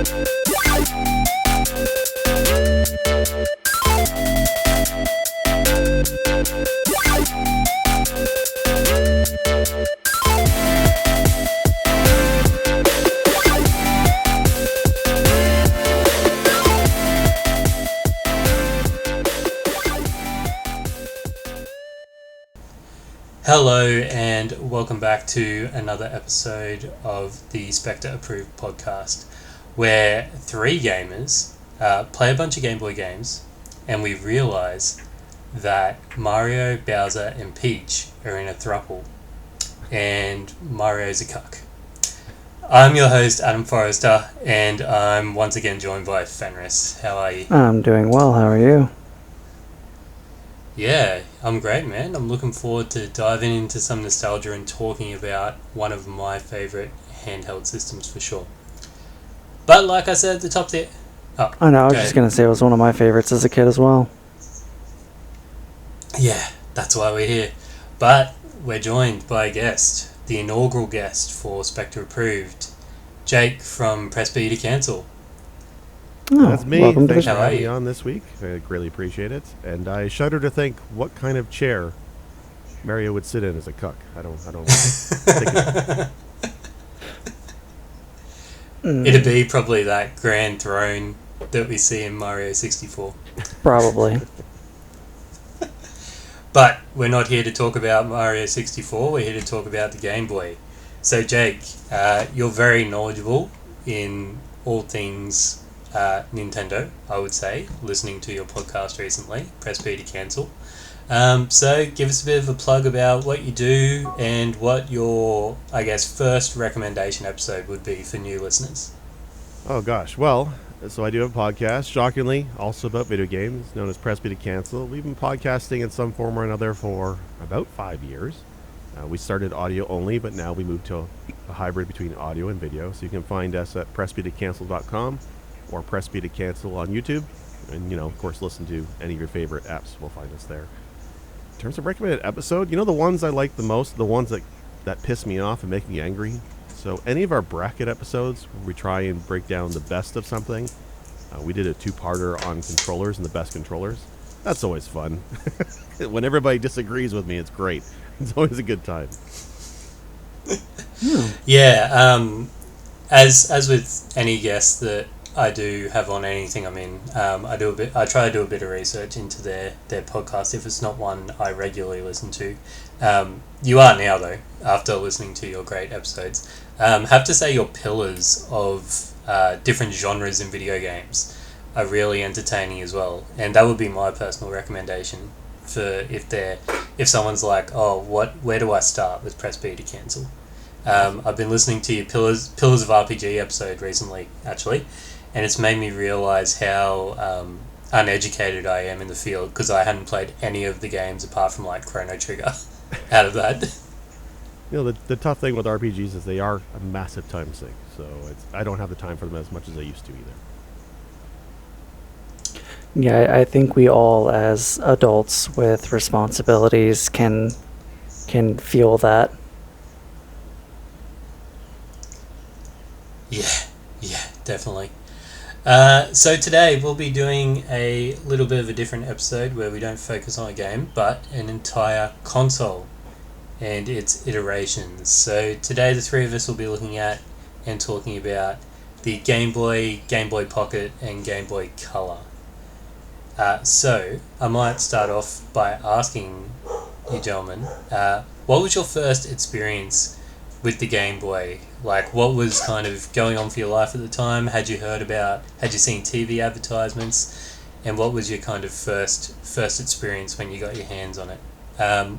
Hello and welcome back to another episode of the Spectre Approved podcast, where three gamers play a bunch of Game Boy games and we realise that Mario, Bowser and Peach are in a throuple and Mario's a cuck. I'm your host Adam Forrester and I'm once again joined by Fenris. How are you? I'm doing well, how are you? Yeah, I'm great, man. I'm looking forward to diving into some nostalgia and talking about one of my favourite handheld systems for sure. But like I said at the top there... I know, I was just going to say it was one of my favourites as a kid as well. Yeah, that's why we're here. But we're joined by a guest, the inaugural guest for Spectre Approved, Jake from Press B to Cancel. Oh, that's me. Welcome Thanks to for having me on this week. I greatly appreciate it. And I shudder to think what kind of chair Mario would sit in as a cuck. I don't think It'd be probably that grand throne that we see in Mario 64. Probably. But we're not here to talk about Mario 64, we're here to talk about the Game Boy. So Jake, you're very knowledgeable in all things Nintendo, I would say, listening to your podcast recently, Press B to Cancel. So give us a bit of a plug about what you do and what your, I guess, first recommendation episode would be for new listeners. Oh gosh, well, so I do have a podcast, shockingly, also about video games, known as Press B to Cancel. We've been podcasting in some form or another for about 5 years. We started audio only, but now we moved to a hybrid between audio and video. So you can find us at pressbtocancel.com or Press B to Cancel on YouTube. And, of course, listen to any of your favorite apps. Will find us there. In terms of recommended episode, the ones I like the most, the ones that piss me off and make me angry. So any of our bracket episodes where we try and break down the best of something. We did a 2-parter on controllers and the best controllers. That's always fun. When everybody disagrees with me, it's great. It's always a good time. Yeah, as with any guest that I do have on anything I'm in, I try to do a bit of research into their podcast if it's not one I regularly listen to. You are now though, after listening to your great episodes. Have to say your pillars of different genres in video games are really entertaining as well, and that would be my personal recommendation for if someone's like, where do I start with Press B to Cancel. I've been listening to your Pillars of RPG episode recently, actually, and it's made me realise how uneducated I am in the field because I hadn't played any of the games apart from like Chrono Trigger out of that. The tough thing with RPGs is they are a massive time sink, so I don't have the time for them as much as I used to either. Yeah, I think we all, as adults with responsibilities, can feel that. Yeah, definitely. So today we'll be doing a little bit of a different episode where we don't focus on a game, but an entire console and its iterations. So today the three of us will be looking at and talking about the Game Boy, Game Boy Pocket, and Game Boy Color. So I might start off by asking you gentlemen, what was your first experience with the Game Boy? Like, what was kind of going on for your life at the time? Had you seen TV advertisements? And what was your kind of first experience when you got your hands on it?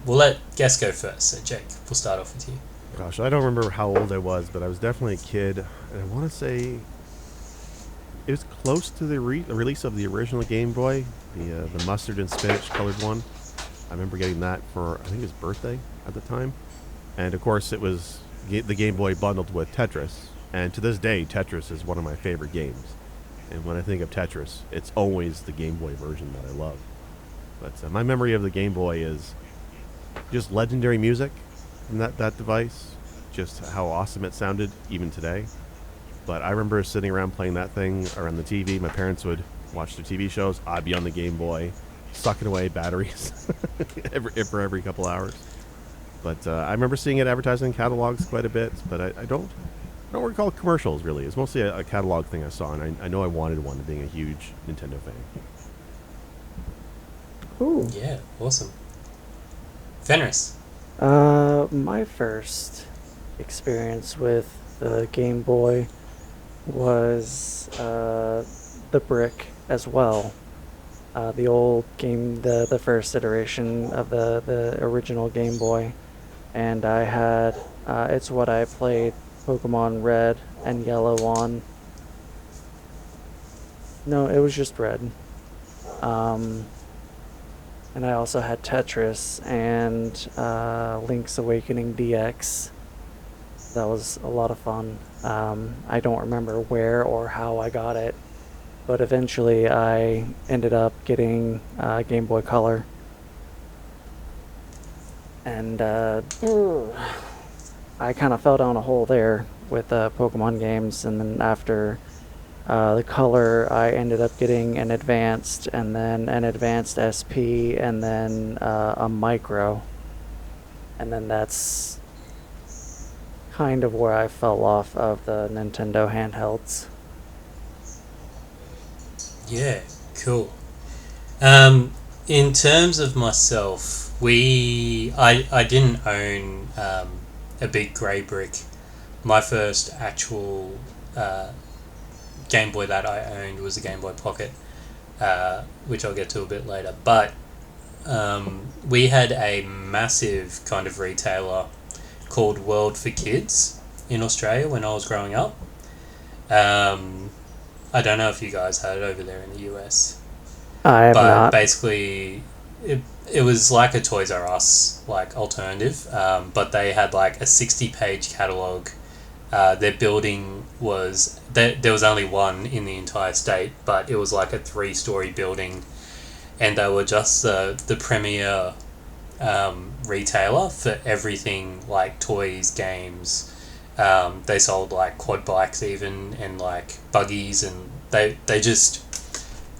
We'll let guests go first. So Jake, we'll start off with you. Gosh, I don't remember how old I was, but I was definitely a kid. And I want to say it was close to the release of the original Game Boy, the mustard and spinach colored one. I remember getting that for, I think, his birthday at the time. And of course, it was the Game Boy bundled with Tetris. And to this day, Tetris is one of my favorite games. And when I think of Tetris, it's always the Game Boy version that I love. But my memory of the Game Boy is just legendary music from that device. Just how awesome it sounded even today. But I remember sitting around playing that thing around the TV. My parents would watch the TV shows. I'd be on the Game Boy, sucking away batteries for every couple hours. But I remember seeing it advertised in catalogs quite a bit. But I don't recall commercials really. It's mostly a catalog thing I saw, and I know I wanted one, being a huge Nintendo fan. Ooh. Yeah, awesome. Fenris. My first experience with the Game Boy was the brick as well. The old game, the first iteration of the original Game Boy. And I had, it's what I played Pokemon Red and Yellow on. No, it was just Red. And I also had Tetris and Link's Awakening DX. That was a lot of fun. I don't remember where or how I got it, but eventually I ended up getting Game Boy Color. And I kind of fell down a hole there with Pokemon games, and then after the Color, I ended up getting an Advanced, and then an Advanced SP, and then a Micro. And then that's kind of where I fell off of the Nintendo handhelds. Yeah, cool. In terms of myself, I didn't own a big grey brick. My first actual Game Boy that I owned was a Game Boy Pocket, which I'll get to a bit later. But we had a massive kind of retailer called World for Kids in Australia when I was growing up. I don't know if you guys had it over there in the US. I have but not. Basically, it was like a Toys R Us like alternative, but they had like a 60-page catalogue. Their building was there was only one in the entire state, but it was like a 3-story building, and they were just the premier retailer for everything like toys, games. They sold like quad bikes even, and like buggies, and they just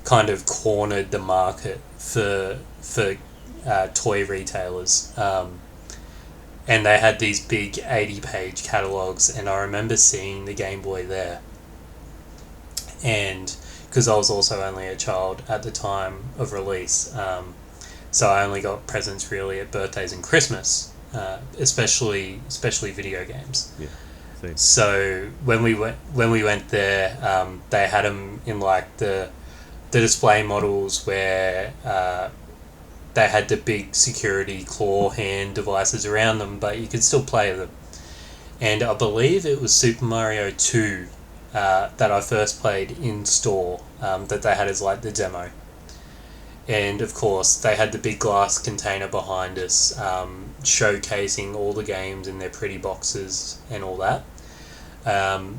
kind of cornered the market for toy retailers. And they had these big 80-page catalogs, and I remember seeing the Game Boy there. And because I was also only a child at the time of release, so I only got presents really at birthdays and Christmas, especially video games. Yeah. Same. So when we went there, they had them in like the display models where they had the big security claw hand devices around them, but you could still play them. And I believe it was Super Mario 2 that I first played in store, that they had as like the demo. And of course they had the big glass container behind us, showcasing all the games in their pretty boxes and all that. And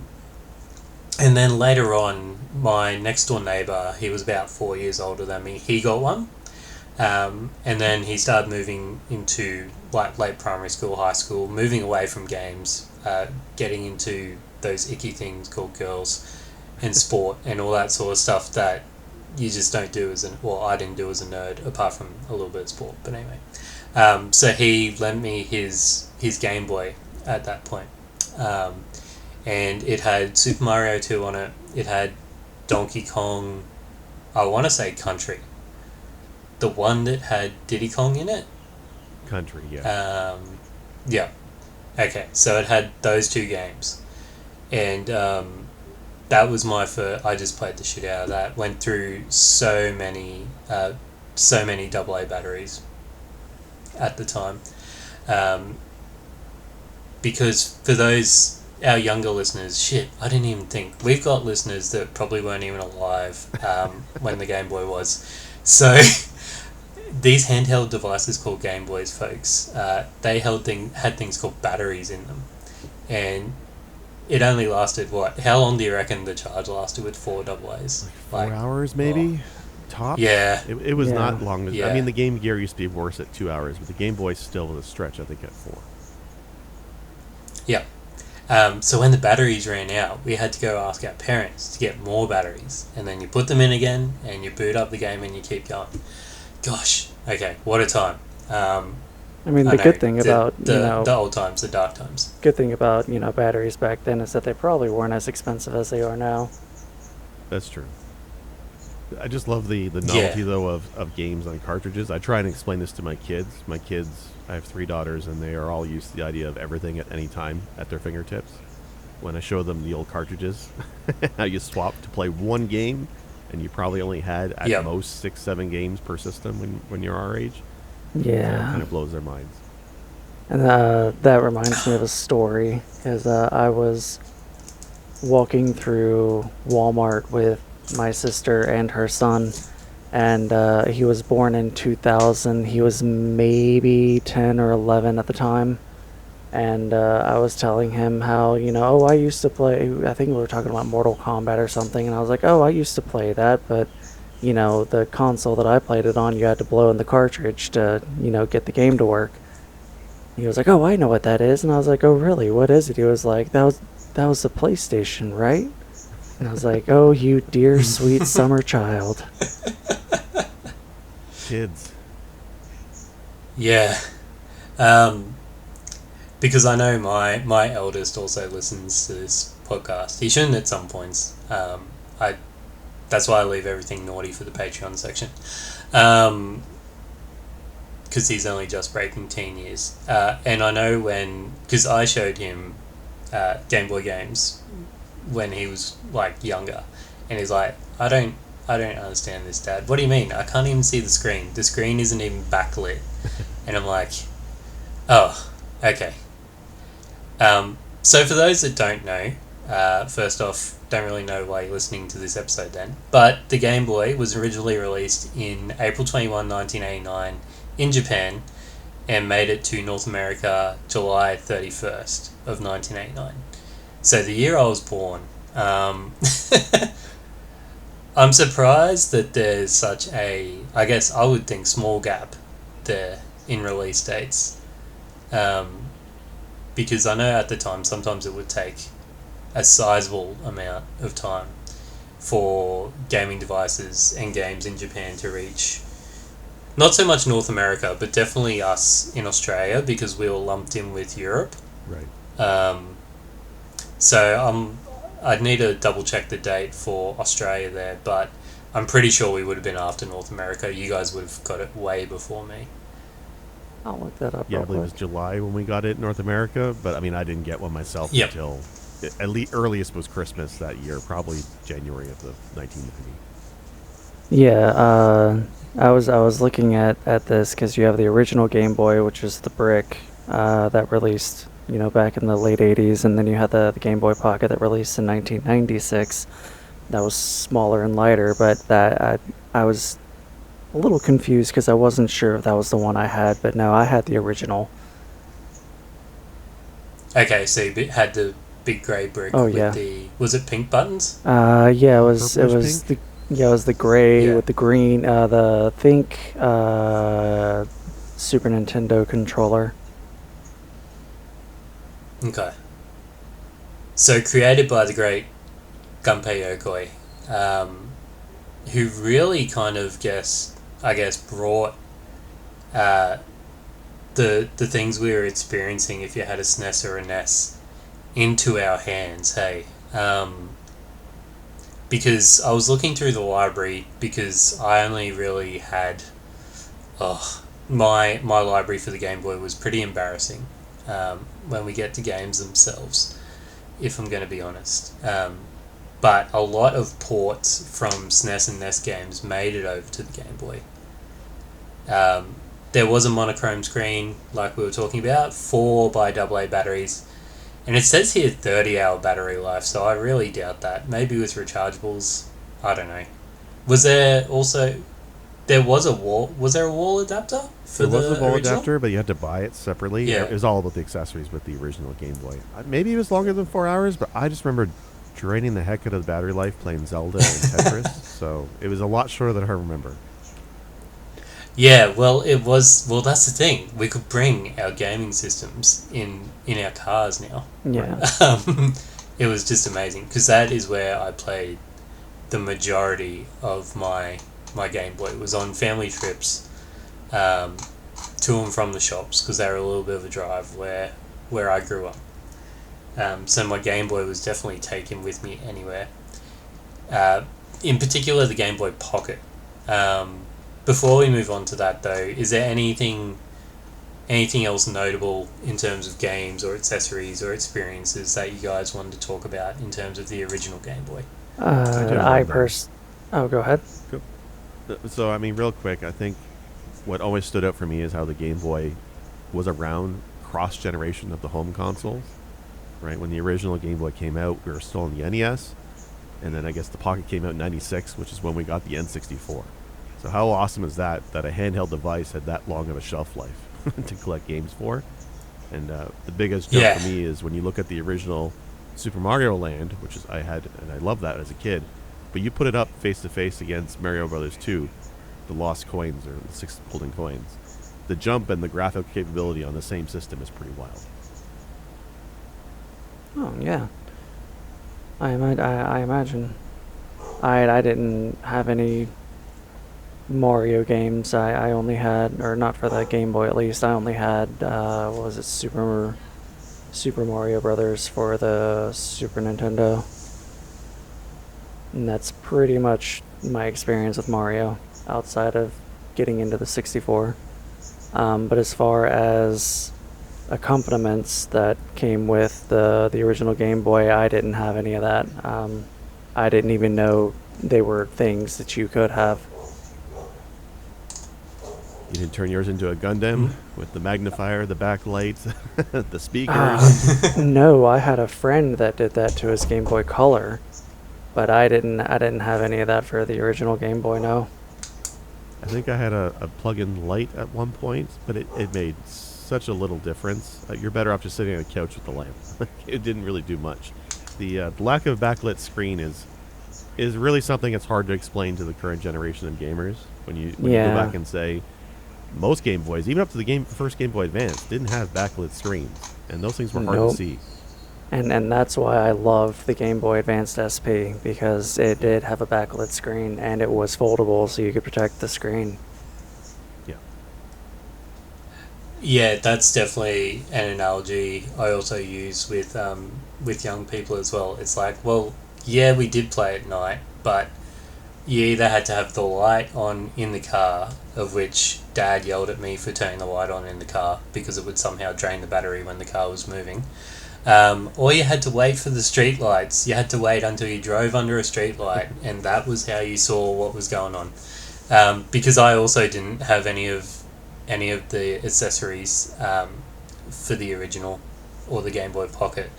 then later on, my next door neighbour, he was about 4 years older than me, he got one. And then he started moving into like late primary school, high school, moving away from games, getting into those icky things called girls and sport and all that sort of stuff that you just don't do I didn't do as a nerd, apart from a little bit of sport. But anyway, so he lent me his Game Boy at that point. And it had Super Mario 2 on it. It had Donkey Kong, I want to say Country. The one that had Diddy Kong in it? Country, yeah. Yeah. Okay, so it had those two games. And that was my first. I just played the shit out of that. Went through so many AA batteries at the time. Because for those, our younger listeners, I didn't even think. We've got listeners that probably weren't even alive when the Game Boy was. So these handheld devices called Game Boys, folks, they had things called batteries in them. And it only lasted, how long do you reckon the charge lasted with 4 AAs? Like 4 hours maybe? Tops? Yeah. It was not long. Yeah. I mean, the Game Gear used to be worse at 2 hours, but the Game Boy still was a stretch, I think, at 4. Yeah. So when the batteries ran out, we had to go ask our parents to get more batteries, and then you put them in again, and you boot up the game, and you keep going. Gosh, okay, what a time. I mean, the good thing about the old times, the dark times. Good thing about batteries back then is that they probably weren't as expensive as they are now. That's true. I just love the novelty, though, of games on cartridges. I try and explain this to my kids. I have 3 daughters, and they are all used to the idea of everything at any time at their fingertips. When I show them the old cartridges, how you swap to play one game, and you probably only had at most 6-7 games per system when you're our age. Yeah. It kind of blows their minds. And that reminds me of a story, because I was walking through Walmart with my sister and her son, and he was born in 2000. He was maybe 10 or 11 at the time, and I was telling him how, I used to play, I think we were talking about Mortal Kombat or something, and I was like, I used to play that, but, the console that I played it on, you had to blow in the cartridge to, get the game to work. He was like, I know what that is, and I was like, oh, really? What is it? He was like, that was the PlayStation, right? And I was like, oh, you dear, sweet summer child. Kids. Yeah. Because I know my eldest also listens to this podcast. He shouldn't at some points. That's why I leave everything naughty for the Patreon section. Because he's only just breaking teen years. And I know because I showed him Game Boy games when he was younger, and he's like, I don't understand this, Dad. What do you mean? I can't even see the screen. The screen isn't even backlit. And I'm like, oh, okay. So for those that don't know, first off, don't really know why you're listening to this episode then, but the Game Boy was originally released in April 21, 1989 in Japan, and made it to North America July 31st of 1989. So the year I was born. I'm surprised that there's such a, I guess I would think, small gap there in release dates. Because I know at the time sometimes it would take a sizable amount of time for gaming devices and games in Japan to reach not so much North America, but definitely us in Australia, because we were lumped in with Europe. Right. So I'd need to double check the date for Australia there, but I'm pretty sure we would have been after North America. You guys would have got it way before me. I'll look that up. Yeah, I believe it was July when we got it in North America, but I mean, I didn't get one myself until at least earliest was Christmas that year, probably January of the 1990. Yeah, I was looking at this because you have the original Game Boy, which is the brick that released back in the late 80s, and then you had the Game Boy Pocket that released in 1996. That was smaller and lighter, but that I was a little confused because I wasn't sure if that was the one I had, but no, I had the original. Okay, so you had the big grey brick with the, was it pink buttons? Yeah, it was the gray with the green, the Super Nintendo controller. Okay. So created by the great Gunpei Yokoi, who really kind of brought the things we were experiencing, if you had a SNES or a NES, into our hands, hey. Because I was looking through the library, because I only really had my library for the Game Boy was pretty embarrassing when we get to games themselves, if I'm going to be honest. But a lot of ports from SNES and NES games made it over to the Game Boy. There was a monochrome screen, like we were talking about, 4 by AA batteries, and it says here 30-hour battery life, so I really doubt that. Maybe with rechargeables, I don't know. Was there a wall adapter for the original? There was a wall adapter, but you had to buy it separately. Yeah. It was all about the accessories with the original Game Boy. Maybe it was longer than 4 hours, but I just remember draining the heck out of the battery life playing Zelda and Tetris, so it was a lot shorter than I remember. Yeah, well, it was. Well, that's the thing. We could bring our gaming systems in our cars now. Yeah. It was just amazing because that is where I played the majority of my Game Boy. It was on family trips, to and from the shops because they were a little bit of a drive where I grew up. So my Game Boy was definitely taken with me anywhere. In particular, the Game Boy Pocket. Before we move on to that, though, is there anything else notable in terms of games or accessories or experiences that you guys wanted to talk about in terms of the original Game Boy? Oh, go ahead. So, I mean, real quick, I think what always stood out for me is how the Game Boy was around cross-generation of the home consoles. Right? When the original Game Boy came out, we were still on the NES. And then I guess the Pocket came out in 96, which is when we got the N64. So how awesome is that a handheld device had that long of a shelf life to collect games for? And the biggest joke for me is when you look at the original Super Mario Land, which is I had, and I loved that as a kid, but you put it up face-to-face against Mario Brothers 2, the lost coins, or the 6 golden coins. The jump and the graphic capability on the same system is pretty wild. Oh, yeah. I imagine. I didn't have any Mario games. I only had, or not for the Game Boy at least, I only had, what was it, Super Mario Brothers for the Super Nintendo. And that's pretty much my experience with Mario, outside of getting into the 64. But as far as accompaniments that came with the original Game Boy, I didn't have any of that. I didn't even know they were things that you could have. You didn't turn yours into a Gundam with the magnifier, the backlight, the speakers? No, I had a friend that did that to his Game Boy Color, but I didn't have any of that for the original Game Boy, no. I think I had a plug-in light at one point, but it made such a little difference. You're better off just sitting on a couch with the lamp. It didn't really do much. The lack of backlit screen is really something that's hard to explain to the current generation of gamers. When you go back and say, most Game Boys, even up to the first Game Boy Advance, didn't have backlit screens, and those things were hard to see. And that's why I love the Game Boy Advanced SP, because it did have a backlit screen, and it was foldable, so you could protect the screen. Yeah, that's definitely an analogy I also use with young people as well. It's like, well, yeah, we did play at night, but you either had to have the light on in the car, of which Dad yelled at me for turning the light on in the car because it would somehow drain the battery when the car was moving, or you had to wait for the street lights. You had to wait until you drove under a street light, and that was how you saw what was going on. Because I also didn't have any of the accessories for the original or the Game Boy Pocket.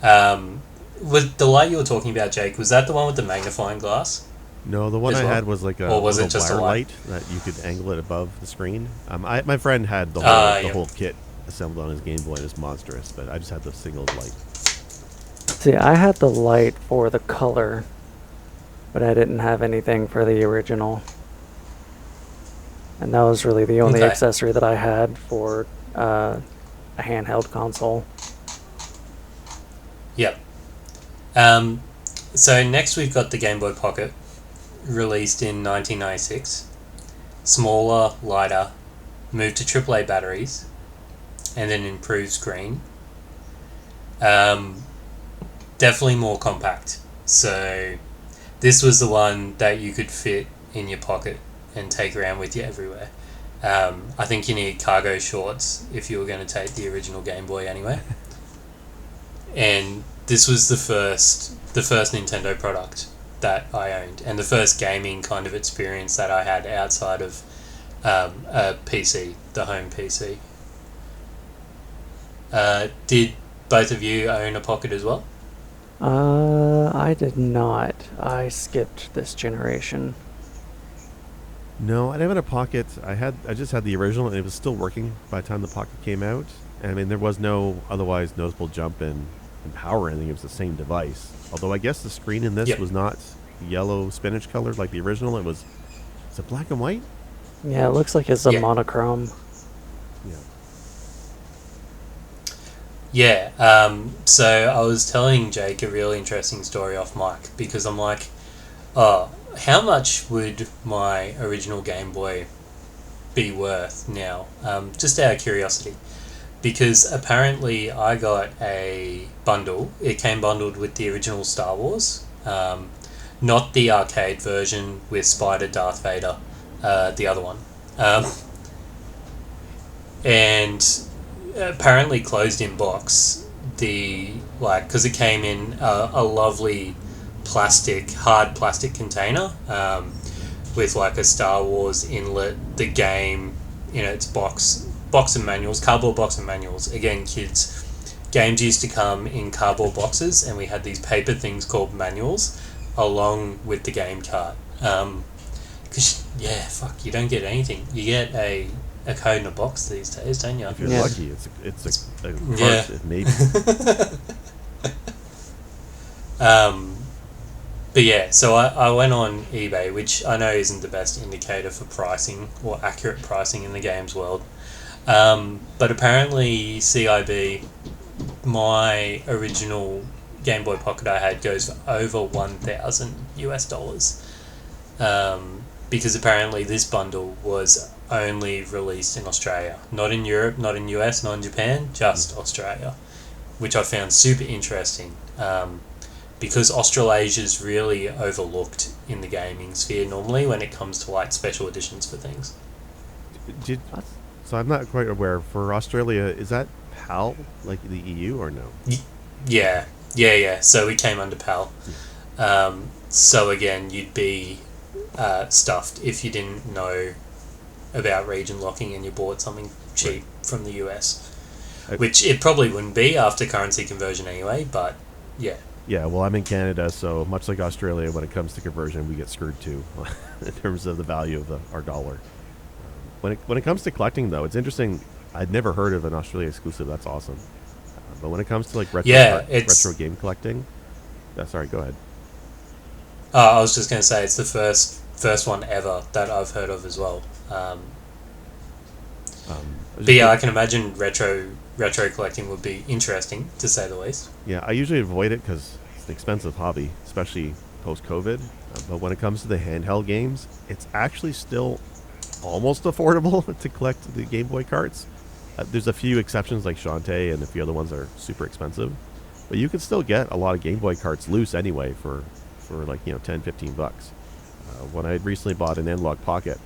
Was the light you were talking about, Jake, was that the one with the magnifying glass? No, the one I had was like a was little it just wire a light that you could angle it above the screen. My friend had the whole kit assembled on his Game Boy. It was monstrous, but I just had the single light. See, I had the light for the color, but I didn't have anything for the original. And that was really the only accessory that I had for a handheld console. Yep. So next we've got the Game Boy Pocket, released in 1996. Smaller, lighter, moved to AAA batteries, and an improved screen. Definitely more compact. So this was the one that you could fit in your pocket and take around with you everywhere. I think you need cargo shorts if you were going to take the original Game Boy anyway. And this was the first Nintendo product that I owned, and the first gaming kind of experience that I had outside of a PC, the home PC. Did both of you own a Pocket as well? I did not. I skipped this generation. No, I didn't have a Pocket. I just had the original, and it was still working by the time the Pocket came out. I mean, there was no otherwise noticeable jump in power or anything. It was the same device. Although I guess the screen in this was not yellow spinach colored like the original. Is it black and white? Yeah, it looks like it's a monochrome. Yeah. Yeah, so I was telling Jake a really interesting story off mic because I'm like, oh, how much would my original Game Boy be worth now? Just out of curiosity. Because apparently I got a bundle. It came bundled with the original Star Wars, not the arcade version with Spider Darth Vader, the other one. And apparently closed in box, because it came in a lovely hard plastic container with like a Star Wars inlet, the game in its box and manuals, cardboard box and manuals. Again, kids, games used to come in cardboard boxes, and we had these paper things called manuals along with the game cart. Because you don't get anything. You get a code in a box these days, don't you? If you're lucky, it's a yeah. maybe. But yeah, so I went on eBay, which I know isn't the best indicator for pricing or accurate pricing in the games world. But apparently CIB, my original Game Boy Pocket I had, goes for over $1,000 because apparently this bundle was only released in Australia, not in Europe, not in US, not in Japan, just Australia, which I found super interesting because Australasia's really overlooked in the gaming sphere normally when it comes to like special editions for things. So I'm not quite aware. For Australia, is that PAL, like the EU, or no? Yeah. So we came under PAL. So again, you'd be stuffed if you didn't know about region locking and you bought something cheap from the US, which it probably wouldn't be after currency conversion anyway, but yeah. Yeah, well, I'm in Canada, so much like Australia, when it comes to conversion, we get screwed too in terms of the value of our dollar. When it comes to collecting, though, it's interesting. I'd never heard of an Australia exclusive. That's awesome. But when it comes to like retro game collecting, sorry, go ahead. I was just going to say it's the first one ever that I've heard of as well. But yeah, I can imagine retro collecting would be interesting, to say the least. Yeah, I usually avoid it because it's an expensive hobby, especially post-COVID. But when it comes to the handheld games, it's actually still almost affordable to collect the Game Boy carts. There's a few exceptions like Shantae and a few other ones that are super expensive. But you can still get a lot of Game Boy carts loose anyway for like, $10, $15. When I recently bought an N-Log Pocket,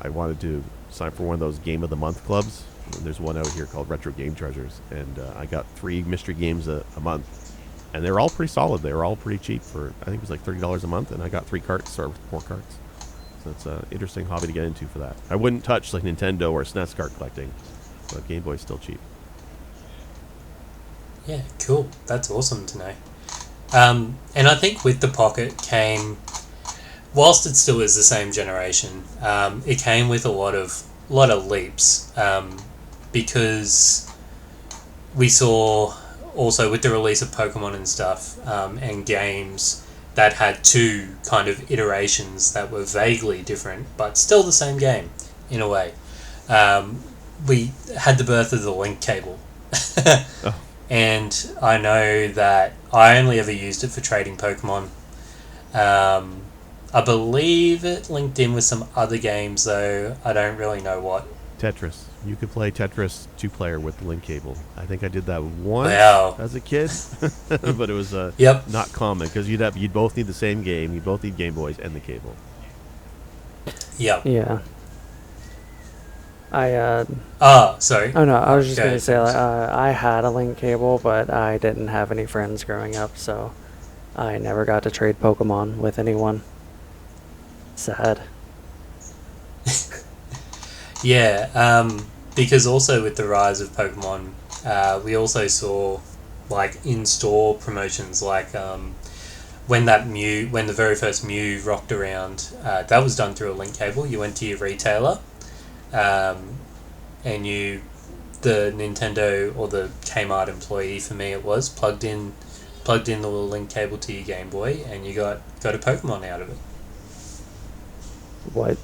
I wanted to sign for one of those Game of the Month clubs. There's one out here called Retro Game Treasures, and I got 3 mystery games a month, and they were all pretty solid. They were all pretty cheap for, I think it was like $30 a month, and I got 3 carts, or 4 carts. So it's an interesting hobby to get into for that. I wouldn't touch like Nintendo or SNES cart collecting, but Game Boy's still cheap. Yeah, cool. That's awesome to know. And I think with the Pocket came, whilst it still is the same generation, it came with a lot of leaps, because we saw also with the release of Pokemon and stuff, and games that had 2 kind of iterations that were vaguely different, but still the same game in a way. We had the birth of the link cable. Oh. And I know that I only ever used it for trading Pokemon. I believe it linked in with some other games, though. I don't really know what. Tetris. You could play Tetris 2-player with the link cable. I think I did that once as a kid, but it was not common because you'd both need the same game. You both need Game Boys and the cable. Yep. Yeah. Sorry. Oh no, I was just going to say I had a link cable, but I didn't have any friends growing up, so I never got to trade Pokemon with anyone. Sad. Yeah, because also with the rise of Pokemon, we also saw like in-store promotions, like when the very first Mew rocked around, that was done through a link cable. You went to your retailer, and the Nintendo or the Kmart employee, for me it was, plugged in the little link cable to your Game Boy, and you got a Pokemon out of it. What?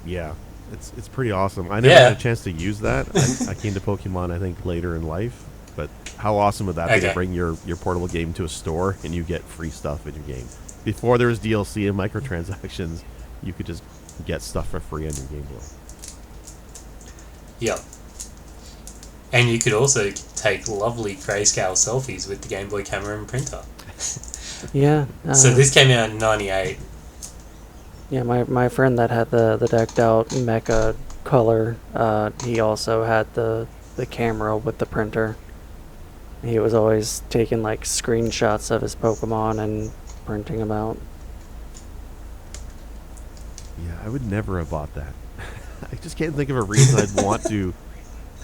Yeah, it's pretty awesome. I never Yeah. had a chance to use that. I came to Pokemon, I think, later in life. But how awesome would that be Okay. to bring your portable game to a store and you get free stuff in your game? Before there was DLC and microtransactions, you could just get stuff for free on your Game Boy. Yep. And you could also take lovely grayscale selfies with the Game Boy camera and printer. Yeah. So this came out in '98. Yeah, my friend that had the decked out Mecha Color, he also had the camera with the printer. He was always taking like screenshots of his Pokemon and printing them out. Yeah, I would never have bought that. I just can't think of a reason I'd want to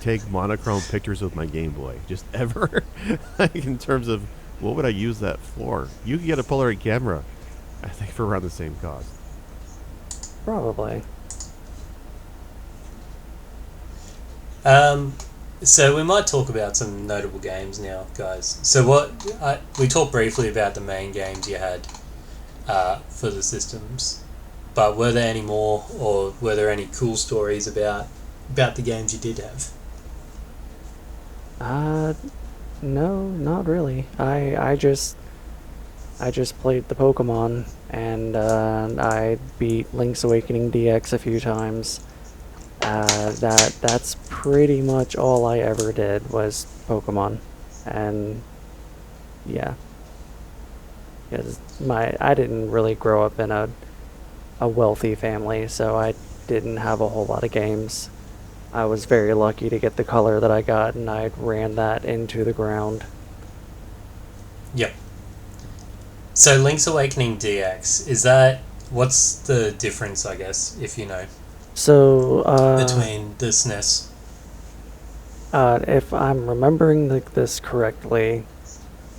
take monochrome pictures with my Game Boy. Just ever. Like, in terms of what would I use that for? You could get a Polaroid camera, I think, for around the same cost. Probably. So we might talk about some notable games now, guys. So we talked briefly about the main games you had for the systems, but were there any more, or were there any cool stories about the games you did have? No, not really. I just played the Pokemon, and I beat Link's Awakening DX a few times. That's pretty much all I ever did was Pokemon, and yeah, because I didn't really grow up in a wealthy family, so I didn't have a whole lot of games. I was very lucky to get the color that I got, and I ran that into the ground. Yep. So Link's Awakening DX, what's the difference, I guess, if you know, So between the SNES? if I'm remembering this correctly,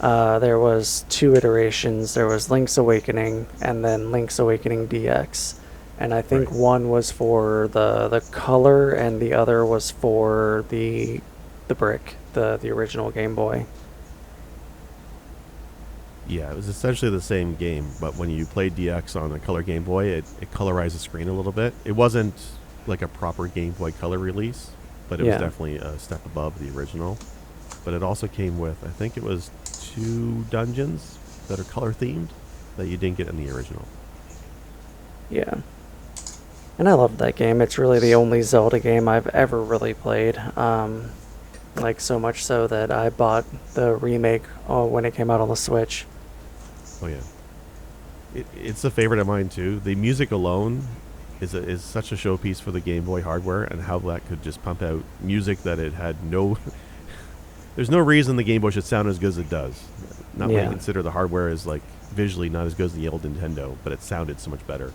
there was 2 iterations. There was Link's Awakening and then Link's Awakening DX. And I think Right. one was for the color and the other was for the brick, the original Game Boy. Yeah, it was essentially the same game, but when you played DX on a color Game Boy, it colorized the screen a little bit. It wasn't like a proper Game Boy Color release, but it was Yeah. definitely a step above the original. But it also came with, I think it was 2 dungeons that are color themed that you didn't get in the original. Yeah. And I love that game. It's really the only Zelda game I've ever really played. Like, so much so that I bought the remake when it came out on the Switch. Oh yeah, it's a favorite of mine too. The music alone is such a showpiece for the Game Boy hardware, and how that could just pump out music that it had no. There's no reason the Game Boy should sound as good as it does. Not when Yeah. you consider the hardware is like visually not as good as the old Nintendo, but it sounded so much better.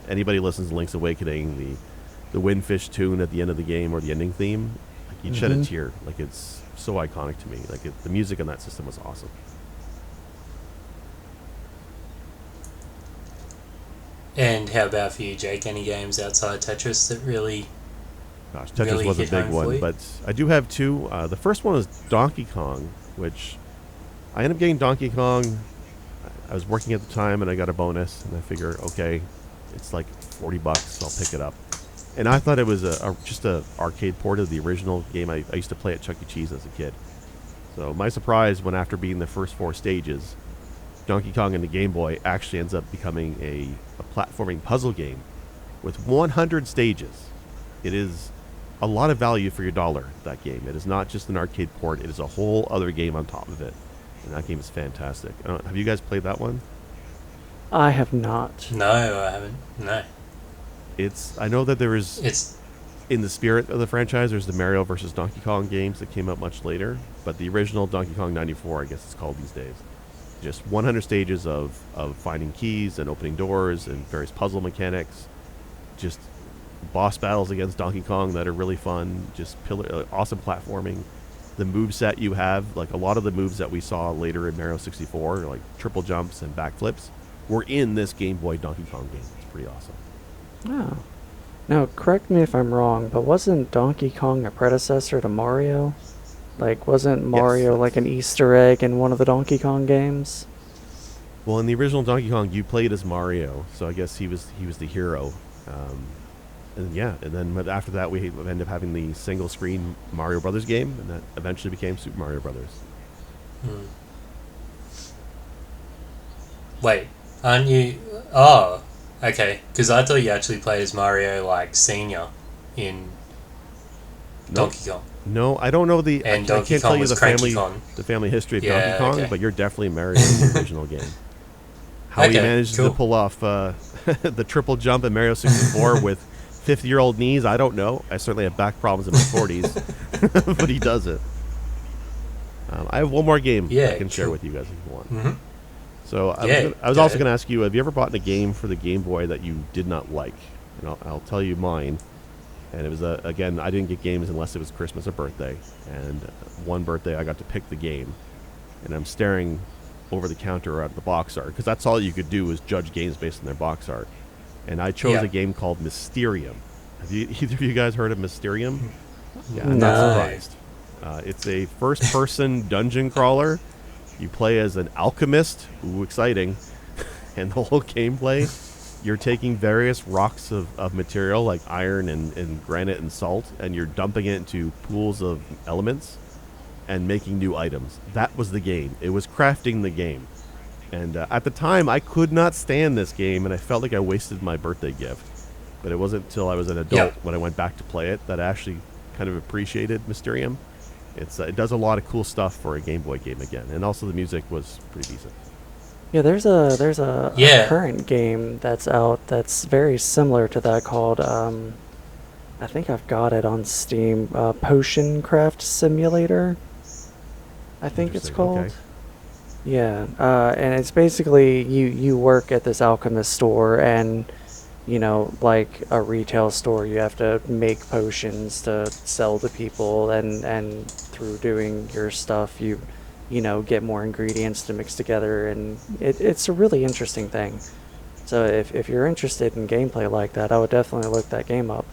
Anybody listens to Link's Awakening, the Windfish tune at the end of the game or the ending theme, like you'd shed a Mhm. tear. Like, it's so iconic to me. Like, the music on that system was awesome. And how about for you, Jake? Any games outside Tetris that really... Gosh, Tetris Really was a hit big home for one, you? but I do have 2. The first one is Donkey Kong, which I ended up getting Donkey Kong. I was working at the time, and I got a bonus, and I figured, okay, it's like $40, so I'll pick it up. And I thought it was just a arcade port of the original game I used to play at Chuck E. Cheese as a kid. So my surprise when, after beating the first 4 stages, Donkey Kong and the Game Boy actually ends up becoming a platforming puzzle game with 100 stages. It is a lot of value for your dollar, that game. It is not just an arcade port. It is a whole other game on top of it. And that game is fantastic. Have you guys played that one? I have not. No, I haven't. No. I know that there is, It's... in the spirit of the franchise, there's the Mario versus Donkey Kong games that came out much later. But the original Donkey Kong 94, I guess it's called these days. Just 100 stages of finding keys and opening doors and various puzzle mechanics. Just boss battles against Donkey Kong that are really fun. Just awesome platforming. The moveset you have, like a lot of the moves that we saw later in Mario 64, like triple jumps and backflips, were in this Game Boy Donkey Kong game. It's pretty awesome. Oh. Now, correct me if I'm wrong, but wasn't Donkey Kong a predecessor to Mario? Like, wasn't Mario like an Easter egg in one of the Donkey Kong games? Well, in the original Donkey Kong, you played as Mario, so I guess he was the hero. And then but after that we ended up having the single screen Mario Brothers game, and that eventually became Super Mario Brothers. Wait, aren't you? Oh, okay. Because I thought you actually played as Mario like Senior in Donkey Kong. No, I don't know the. And I can't tell you Kong. the family history of Yeah, Donkey Kong, okay. but you're definitely Mario in the original game. How he managed to pull off the triple jump in Mario 64 with 50-year-old knees, I don't know. I certainly have back problems in my 40s, but he does it. I have one more game I can share with you guys if you want. Mm-hmm. So I was also going to ask you, have you ever bought a game for the Game Boy that you did not like? And I'll tell you mine. And it was, again, I didn't get games unless it was Christmas or birthday. And one birthday I got to pick the game. And I'm staring over the counter at the box art, because that's all you could do was judge games based on their box art. And I chose a game called Mysterium. Have either of you guys heard of Mysterium? Yeah, I'm not surprised. It's a first-person dungeon crawler. You play as an alchemist. Ooh, exciting. And the whole gameplay, you're taking various rocks of material like iron and granite and salt, and you're dumping it into pools of elements and making new items. That was the game. It was crafting the game. And at the time, I could not stand this game, and I felt like I wasted my birthday gift. But it wasn't until I was an adult when I went back to play it that I actually kind of appreciated Mysterium. It does a lot of cool stuff for a Game Boy game again, and also the music was pretty decent. Yeah, there's a current game that's out that's very similar to that called I think I've got it on Steam. Potion Craft Simulator, I think it's called. Okay. Yeah, and it's basically you work at this alchemist store, and like a retail store, you have to make potions to sell to people, and through doing your stuff, you get more ingredients to mix together, and it's a really interesting thing. So if you're interested in gameplay like that, I would definitely look that game up.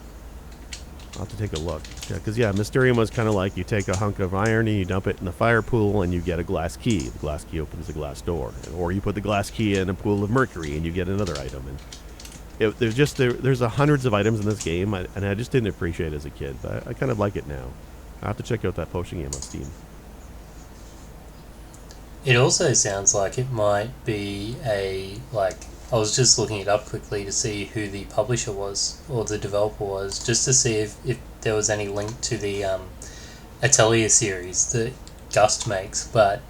I'll have to take a look. Yeah, because Mysterium was kind of like you take a hunk of iron and you dump it in the fire pool and you get a glass key. The glass key opens a glass door. Or you put the glass key in a pool of mercury and you get another item. And there's hundreds of items in this game, and I just didn't appreciate it as a kid. But I kind of like it now. I'll have to check out that potion game on Steam. It also sounds like it might be I was just looking it up quickly to see who the publisher was or the developer was, just to see if there was any link to the Atelier series that Gust makes, but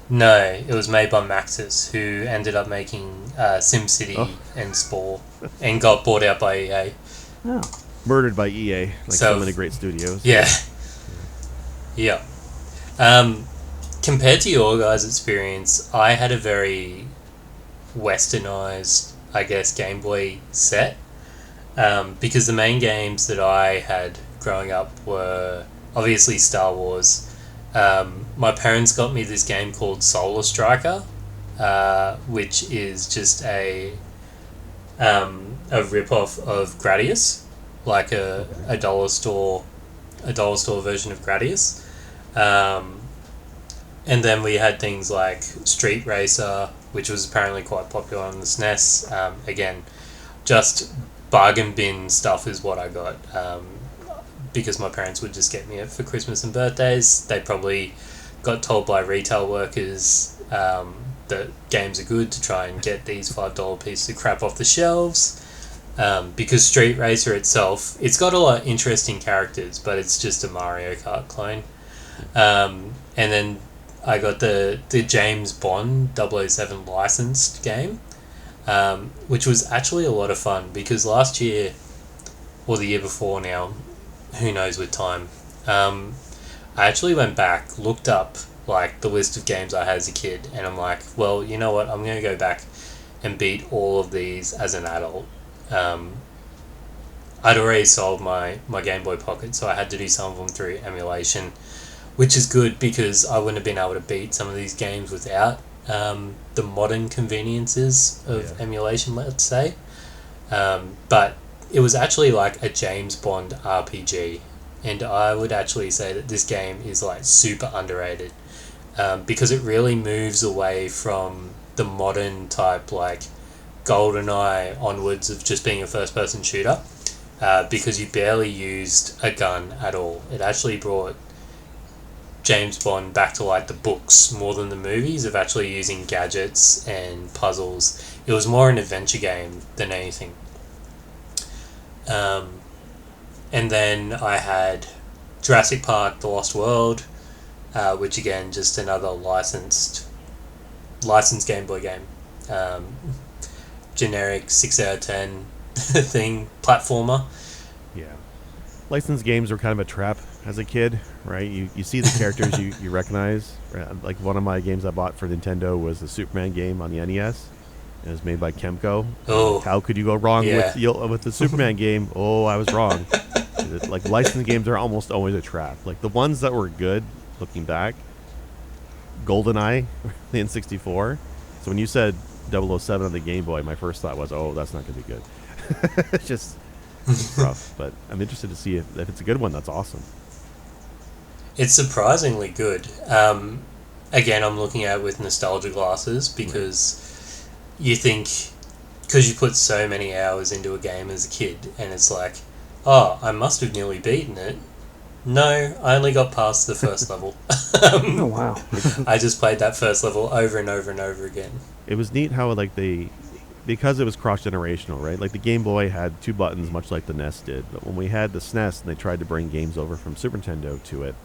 no, it was made by Maxis, who ended up making SimCity and Spore and got bought out by EA. Oh. Murdered by EA, like so many great studios. Yeah. Yeah. Compared to your guys' experience, I had a very westernized, I guess, Game Boy set, because the main games that I had growing up were obviously Star Wars. My parents got me this game called Solar Striker, which is just a rip-off of Gradius, like a dollar store version of Gradius. And then we had things like Street Racer, which was apparently quite popular on the SNES. Again, just bargain bin stuff is what I got, because my parents would just get me it for Christmas and birthdays. They probably got told by retail workers that games are good to try and get these $5 pieces of crap off the shelves. Because Street Racer itself, it's got a lot of interesting characters, but it's just a Mario Kart clone. And then I got the James Bond 007 licensed game, which was actually a lot of fun, because last year, or the year before now, who knows with time, I actually went back, looked up like the list of games I had as a kid, and I'm like, well, you know what, I'm going to go back and beat all of these as an adult. I'd already sold my Game Boy Pocket, so I had to do some of them through emulation, which is good because I wouldn't have been able to beat some of these games without the modern conveniences of emulation, let's say. But it was actually like a James Bond RPG, and I would actually say that this game is like super underrated, because it really moves away from the modern type like GoldenEye onwards of just being a first-person shooter, because you barely used a gun at all. It actually brought James Bond back to like the books more than the movies of actually using gadgets and puzzles. It was more an adventure game than anything. And then I had Jurassic Park: The Lost World, which again just another licensed Game Boy game. Generic 6 out of 10 thing, platformer. Yeah. Licensed games were kind of a trap as a kid, right? You see the characters you recognize. Right? Like one of my games I bought for Nintendo was the Superman game on the NES. It was made by Kemco. Oh, how could you go wrong yeah. with the Superman game? Oh, I was wrong. Like licensed games are almost always a trap. Like the ones that were good, looking back, GoldenEye, the N64. So when you said 007 on the Game Boy, my first thought was, oh, that's not going to be good. It's just rough. But I'm interested to see if it's a good one. That's awesome. It's surprisingly good. Again, I'm looking at it with nostalgia glasses because you think, because you put so many hours into a game as a kid, and it's like, oh, I must have nearly beaten it. No, I only got past the first level. Oh, wow. I just played that first level over and over and over again. It was neat how like because it was cross-generational, right? Like the Game Boy had 2 buttons, much like the NES did. But when we had the SNES and they tried to bring games over from Super Nintendo to it,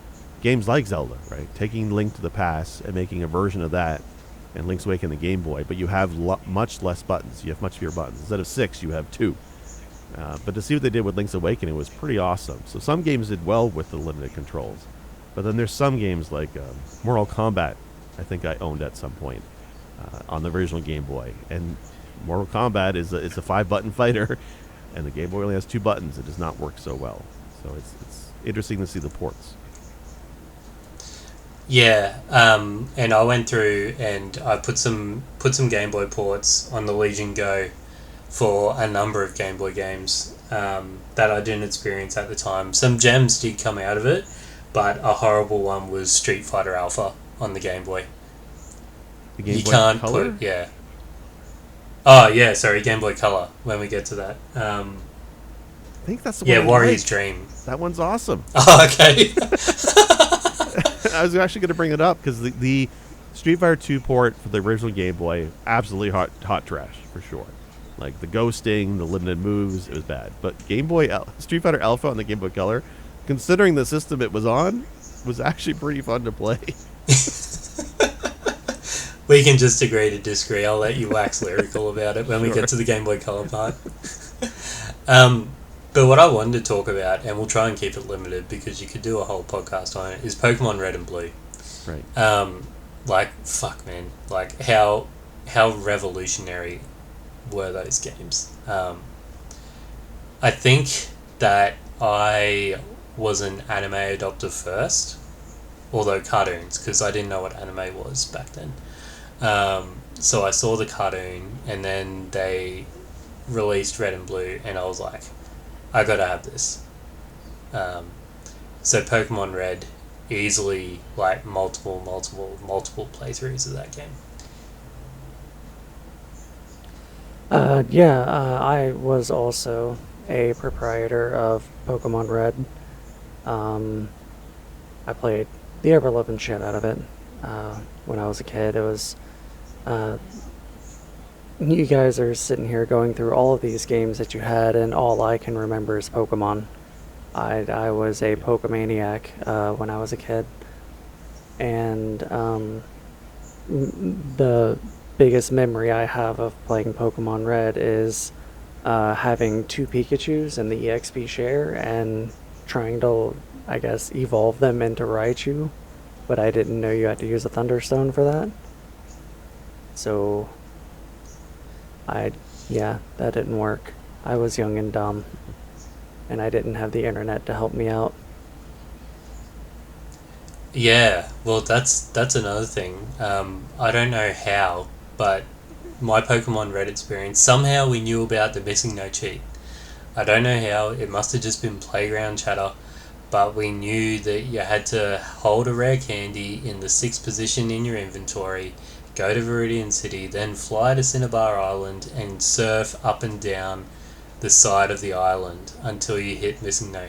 games like Zelda, right? Taking Link to the Past and making a version of that and Link's Awakening the Game Boy, but you have much less buttons. You have much fewer buttons. Instead of 6, you have 2. But to see what they did with Link's Awakening was pretty awesome. So some games did well with the limited controls. But then there's some games like Mortal Kombat, I think I owned at some point on the original Game Boy. And Mortal Kombat is a 5-button fighter, and the Game Boy only has 2 buttons. It does not work so well. So it's interesting to see the ports. Yeah, and I went through and I put some Game Boy ports on the Legion Go for a number of Game Boy games that I didn't experience at the time. Some gems did come out of it, but a horrible one was Street Fighter Alpha on the Game Boy. The Game You Boy can't Color? put, yeah. Oh, yeah, sorry, Game Boy Color, when we get to that. I think that's the one. Yeah, I Warrior's like. Dream. That one's awesome. Oh, okay. I was actually going to bring it up because the Street Fighter 2 port for the original Game Boy, absolutely hot trash, for sure. Like the ghosting, the limited moves, it was bad. But Street Fighter Alpha on the Game Boy Color, considering the system it was on, was actually pretty fun to play. We can just agree to disagree. I'll let you wax lyrical about it when we get to the Game Boy Color part. But what I wanted to talk about, and we'll try and keep it limited because you could do a whole podcast on it, is Pokemon Red and Blue. Right. Like, fuck, man. Like, how revolutionary were those games? I think that I was an anime adopter first, although cartoons, because I didn't know what anime was back then. So I saw the cartoon, and then they released Red and Blue, and I was like, I gotta have this. So Pokemon Red, easily like multiple playthroughs of that game. I was also a proprietor of Pokemon Red. I played the ever-loving shit out of it when I was a kid. It was... you guys are sitting here going through all of these games that you had, and all I can remember is Pokemon. I was a Pokemaniac when I was a kid. And the biggest memory I have of playing Pokemon Red is having 2 Pikachus in the EXP share and trying to, I guess, evolve them into Raichu, but I didn't know you had to use a Thunderstone for that. So, that didn't work. I was young and dumb, and I didn't have the internet to help me out. Yeah, well, that's another thing. I don't know how, but my Pokemon Red experience, somehow we knew about the missing no cheat. I don't know how, it must have just been playground chatter, but we knew that you had to hold a rare candy in the 6th position in your inventory, go to Viridian City, then fly to Cinnabar Island and surf up and down the side of the island until you hit Missing No.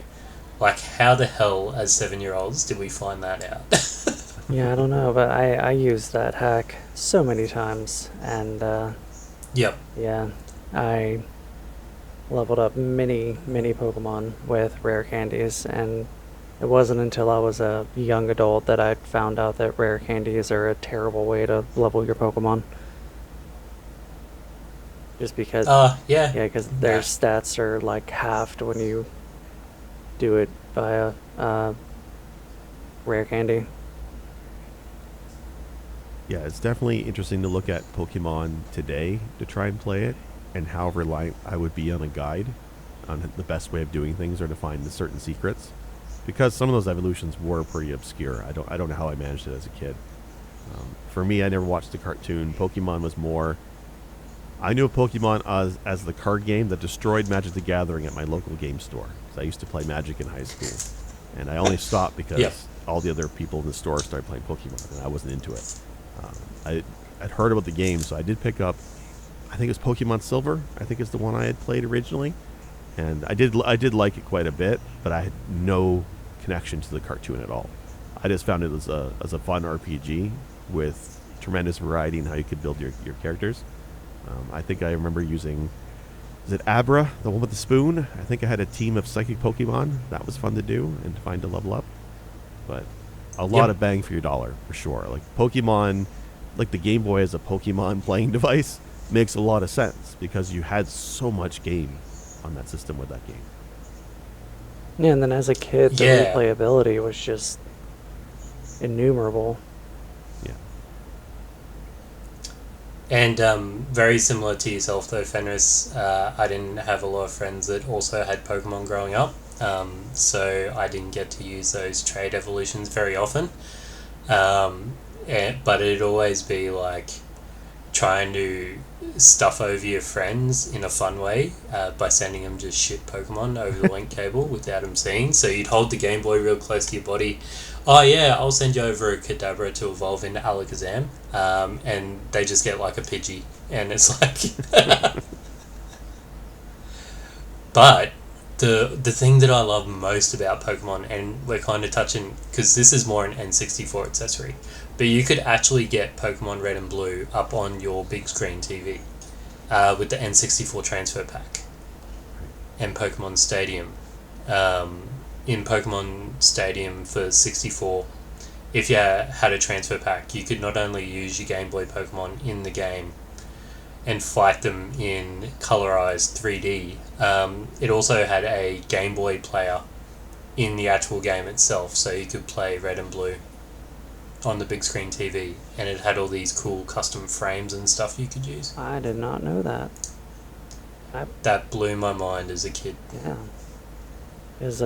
Like, how the hell, as 7-year-olds, did we find that out? Yeah, I don't know, but I used that hack so many times, and Yep. yeah, I leveled up many Pokemon with rare candies, and it wasn't until I was a young adult that I found out that rare candies are a terrible way to level your Pokemon. Just because, Yeah. yeah, because their stats are like halved when you do it via rare candy. Yeah, it's definitely interesting to look at Pokemon today to try and play it, and how reliant I would be on a guide on the best way of doing things or to find the certain secrets, because some of those evolutions were pretty obscure. I don't know how I managed it as a kid. For me, I never watched the cartoon. Pokemon was more. I knew of Pokemon as the card game that destroyed Magic the Gathering at my local game store. So I used to play Magic in high school, and I only stopped because all the other people in the store started playing Pokemon, and I wasn't into it. I'd heard about the game, so I did pick up. I think it was Pokemon Silver. I think it's the one I had played originally, and I did like it quite a bit, but I had no connection to the cartoon at all. I just found it as a fun RPG with tremendous variety in how you could build your characters. I think I remember using, is it Abra, the one with the spoon? I think I had a team of psychic Pokemon. That was fun to do and to find to level up. But a lot of bang for your dollar, for sure. Like Pokemon, like the Game Boy as a Pokemon playing device makes a lot of sense because you had so much game on that system with that game. Yeah, and then as a kid, the replayability was just innumerable. Yeah. And very similar to yourself, though, Fenris, I didn't have a lot of friends that also had Pokemon growing up, so I didn't get to use those trade evolutions very often. But it'd always be like trying to stuff over your friends in a fun way by sending them just shit Pokemon over the link cable without them seeing. So you'd hold the Game Boy real close to your body. Oh yeah, I'll send you over a Kadabra to evolve into Alakazam, and they just get like a Pidgey, and it's like. But the thing that I love most about Pokemon, and we're kind of touching, because this is more an N64 accessory, but you could actually get Pokemon Red and Blue up on your big screen TV with the N64 transfer pack and Pokemon Stadium. In Pokemon Stadium for 64, if you had a transfer pack, you could not only use your Game Boy Pokemon in the game and fight them in colorized 3D, it also had a Game Boy player in the actual game itself, so you could play Red and Blue on the big screen TV, and it had all these cool custom frames and stuff you could use. I did not know that. That blew my mind as a kid. Yeah. His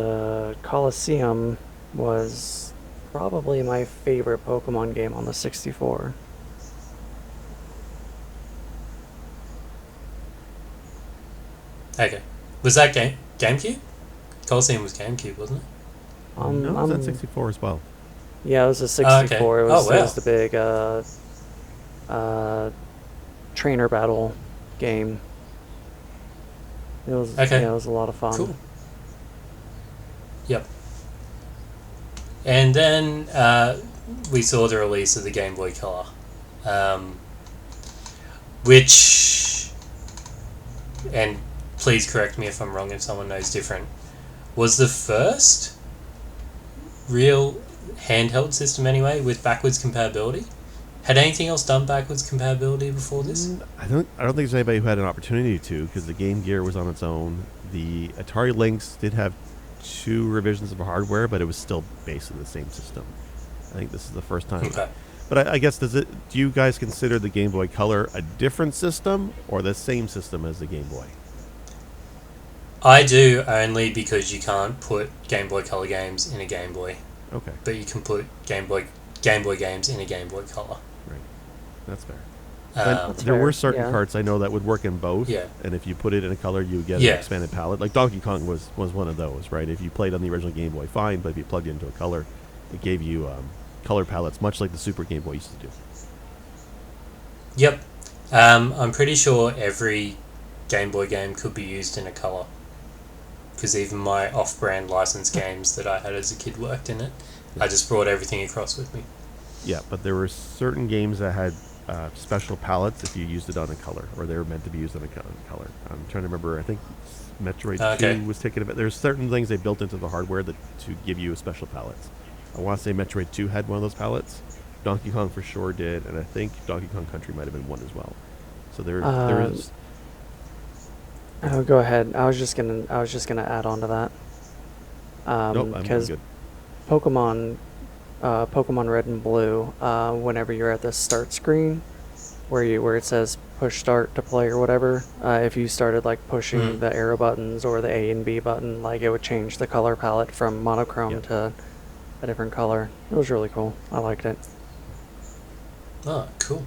Coliseum was probably my favorite Pokemon game on the 64. Okay. Was that GameCube? Coliseum was GameCube, wasn't it? No, it was at 64 as well. Yeah, it was a 64. Okay. It was, wow. It was the big trainer battle game. It was Okay. Yeah, it was a lot of fun. Cool. Yep. And then we saw the release of the Game Boy Color, which, and please correct me if I'm wrong if someone knows different, was the first real handheld system anyway with backwards compatibility. Had anything else done backwards compatibility before this? I don't think there's anybody who had an opportunity to, because the Game Gear was on its own. The Atari Lynx did have 2 revisions of hardware, but it was still based on the same system. I think this is the first time. Okay. But I guess do you guys consider the Game Boy Color a different system or the same system as the Game Boy? I do, only because you can't put Game Boy Color games in a Game Boy. Okay. But you can put Game Boy games in a Game Boy Color. Right. That's fair. fair, There were certain carts I know that would work in both. Yeah. And if you put it in a color, you would get an expanded palette. Like Donkey Kong was one of those, right? If you played on the original Game Boy, fine. But if you plugged it into a color, it gave you color palettes, much like the Super Game Boy used to do. Yep. I'm pretty sure every Game Boy game could be used in a color. Because even my off-brand licensed games that I had as a kid worked in it. I just brought everything across with me. Yeah, but there were certain games that had special palettes if you used it on a color, or they were meant to be used on a color. I'm trying to remember. I think Metroid 2 was taken a bit. There's certain things they built into the hardware that to give you a special palettes. I want to say Metroid 2 had one of those palettes. Donkey Kong for sure did, and I think Donkey Kong Country might have been one as well. So there is. Oh, go ahead. I was just gonna add on to that. Nope, I'm Because good. Pokemon Red and Blue, whenever you're at the start screen, where it says push start to play or whatever, if you started like pushing the arrow buttons or the A and B button, like it would change the color palette from monochrome to a different color. It was really cool. I liked it. Oh, cool.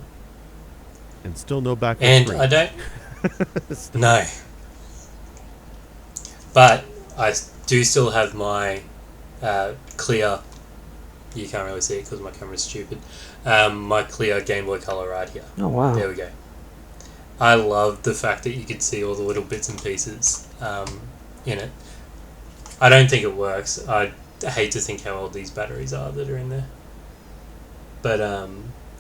And still no back. And I don't. No. But I do still have my clear. You can't really see it because my camera's stupid. My clear Game Boy Color right here. Oh wow! There we go. I love the fact that you could see all the little bits and pieces in it. I don't think it works. I hate to think how old these batteries are that are in there. But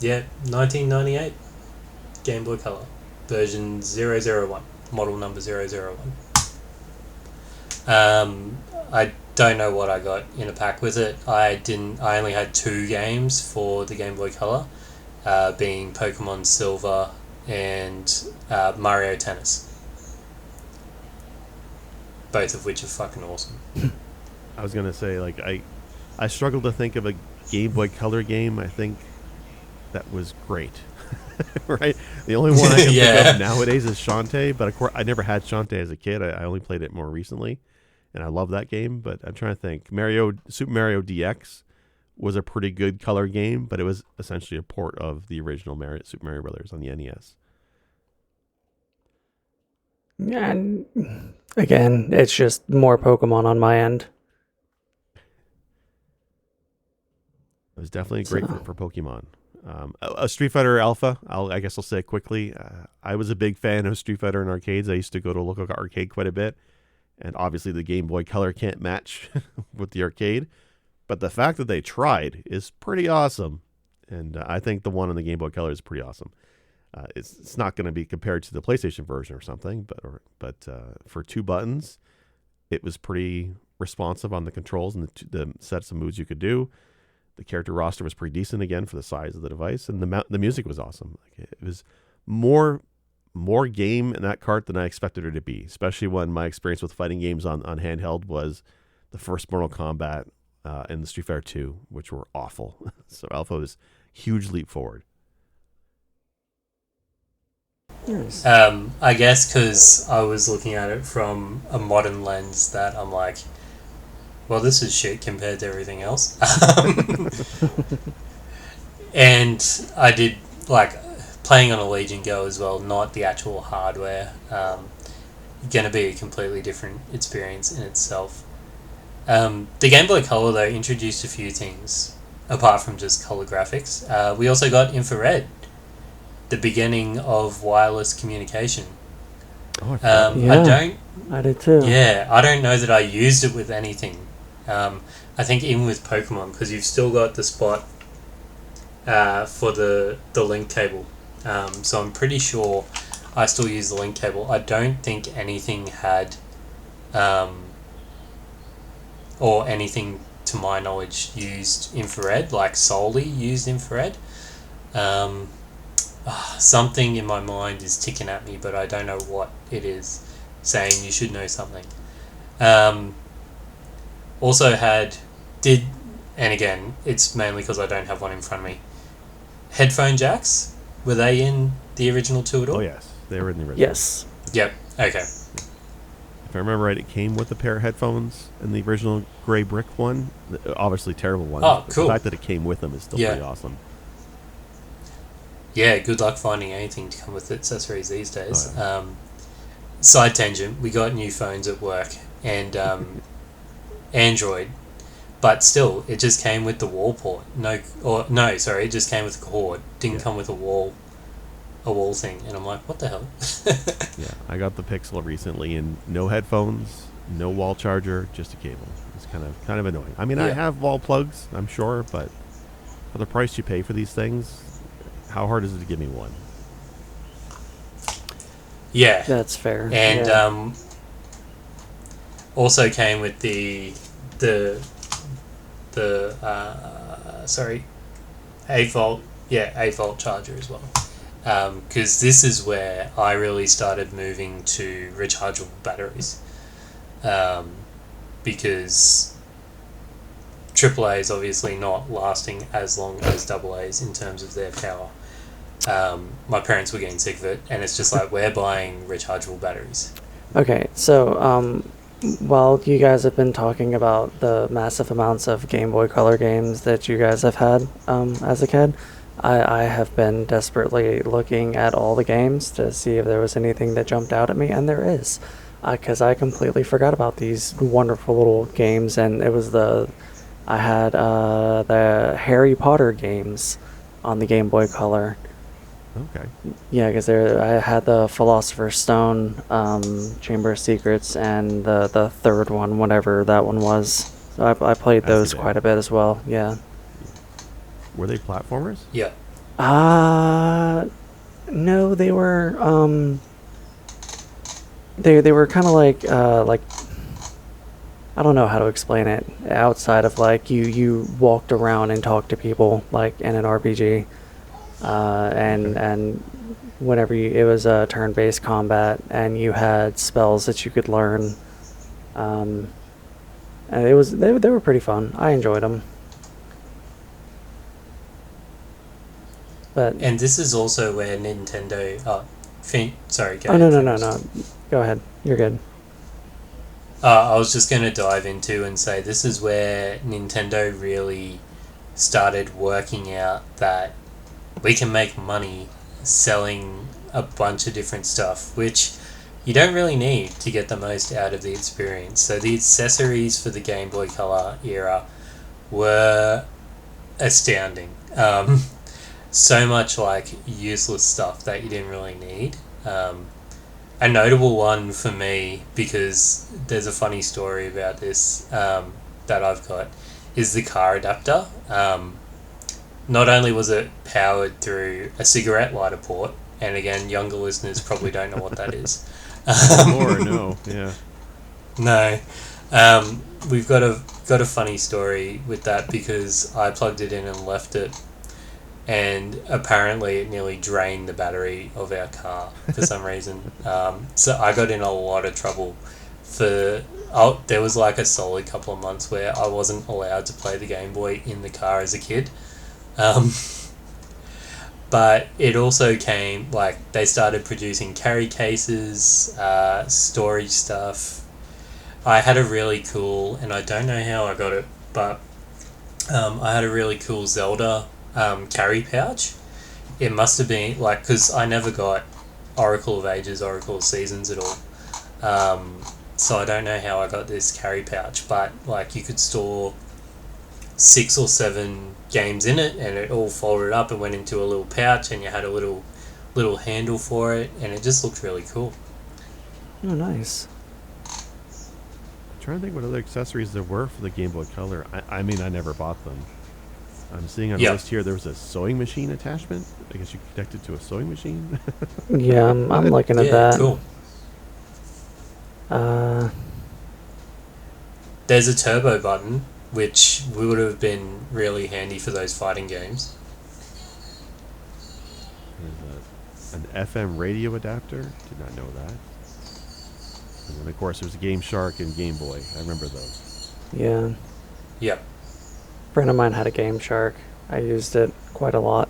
yeah, 1998 Game Boy Color version 001, model number 001. I don't know what I got in a pack with it. I only had 2 games for the Game Boy Color, being Pokemon Silver and Mario Tennis. Both of which are fucking awesome. I was gonna say, like, I struggle to think of a Game Boy Color game. I think that was great. Right? The only one I can think of nowadays is Shantae, but of course I never had Shantae as a kid. I only played it more recently, and I love that game. But I'm trying to think. Super Mario DX was a pretty good color game, but it was essentially a port of the original Super Mario Brothers on the NES. Yeah, and again, it's just more Pokemon on my end. It was definitely great for Pokemon. A Street Fighter Alpha, I guess I'll say it quickly. I was a big fan of Street Fighter in arcades. I used to go to a local arcade quite a bit. And obviously the Game Boy Color can't match with the arcade. But the fact that they tried is pretty awesome. And I think the one on the Game Boy Color is pretty awesome. It's not going to be compared to the PlayStation version or something. But for 2 buttons, it was pretty responsive on the controls and the sets of moves you could do. The character roster was pretty decent again for the size of the device, and the music was awesome. Like, it was more game in that cart than I expected it to be, especially when my experience with fighting games on handheld was the first Mortal Kombat and the Street Fighter 2, which were awful. So Alpha was a huge leap forward. Nice. I guess because I was looking at it from a modern lens that I'm like, well, this is shit compared to everything else. And I did, like, playing on a Legion Go as well, not the actual hardware. Going to be a completely different experience in itself. The Game Boy Color, though, introduced a few things, apart from just color graphics. We also got infrared, the beginning of wireless communication. Oh, I did too. Yeah, I don't know that I used it with anything. I think even with Pokemon, because you've still got the spot for the link cable. So I'm pretty sure I still use the link cable. I don't think anything had, or anything to my knowledge, used infrared, like solely used infrared. Something in my mind is ticking at me, but I don't know what it is, saying you should know something. Also and again, it's mainly because I don't have one in front of me. Headphone jacks, were they in the original 2 at all? Oh yes, they were in the original. Yes. Yep. Okay. If I remember right, it came with a pair of headphones in the original gray brick one. Obviously terrible one. Oh, cool. The fact that it came with them is still pretty awesome. Yeah, good luck finding anything to come with accessories these days. Oh, yeah. Side tangent, we got new phones at work and Android, but still, it just came with the wall port. It just came with the cord. Didn't come with a wall a wall thing, and I'm like, what the hell? Yeah, I got the Pixel recently, and no headphones, no wall charger, just a cable. It's kind of annoying. I mean, I have wall plugs, I'm sure, but for the price you pay for these things, how hard is it to give me one? Yeah, That's fair. and also came with the 8 volt charger as well. Because this is where I really started moving to rechargeable batteries. Because AAA is obviously not lasting as long as AA's in terms of their power. My parents were getting sick of it, and it's just like, we're buying rechargeable batteries. Okay, so while you guys have been talking about the massive amounts of Game Boy Color games that you guys have had as a kid, I have been desperately looking at all the games to see if there was anything that jumped out at me, and there is. Because I completely forgot about these wonderful little games, and it was I had the Harry Potter games on the Game Boy Color. Okay. Yeah, because I had the Philosopher's Stone, Chamber of Secrets, and the third one, whatever that one was. So I played those quite a bit as well. Yeah. Were they platformers? Yeah. No, they were they were kind of like I don't know how to explain it outside of like you walked around and talked to people like in an RPG. And whenever it was a turn-based combat, and you had spells that you could learn, and they were pretty fun. I enjoyed them. And this is also where Nintendo. Sorry. Go oh ahead, no. Go ahead. You're good. I was just going to dive into and say this is where Nintendo really started working out that we can make money selling a bunch of different stuff, which you don't really need to get the most out of the experience. So the accessories for the Game Boy Color era were astounding. So much like useless stuff that you didn't really need. A notable one for me, because there's a funny story about this that I've got, is the car adapter. Not only was it powered through a cigarette lighter port, and again, younger listeners probably don't know what that is. Or no, yeah. No. We've got a funny story with that, because I plugged it in and left it, and apparently it nearly drained the battery of our car for some reason. So I got in a lot of trouble there was like a solid couple of months where I wasn't allowed to play the Game Boy in the car as a kid. But it also came, like, they started producing carry cases, storage stuff. I had a really cool, and I don't know how I got it, but I had a really cool Zelda carry pouch. It must have been, like, because I never got Oracle of Ages, Oracle of Seasons at all. So I don't know how I got this carry pouch, but, like, you could store 6 or 7 games in it, and it all folded up and went into a little pouch, and you had a little handle for it, and it just looked really cool. Oh, nice. I'm trying to think what other accessories there were for the Game Boy Color. I mean, I never bought them. I'm seeing on the list here there was a sewing machine attachment. I guess you connect it to a sewing machine. Yeah, I'm looking at that. Cool. There's a turbo button, which would have been really handy for those fighting games. There's an FM radio adapter. Did not know that. And then, of course, there's Game Shark and Game Boy. I remember those. Yeah. Yep. A friend of mine had a Game Shark. I used it quite a lot.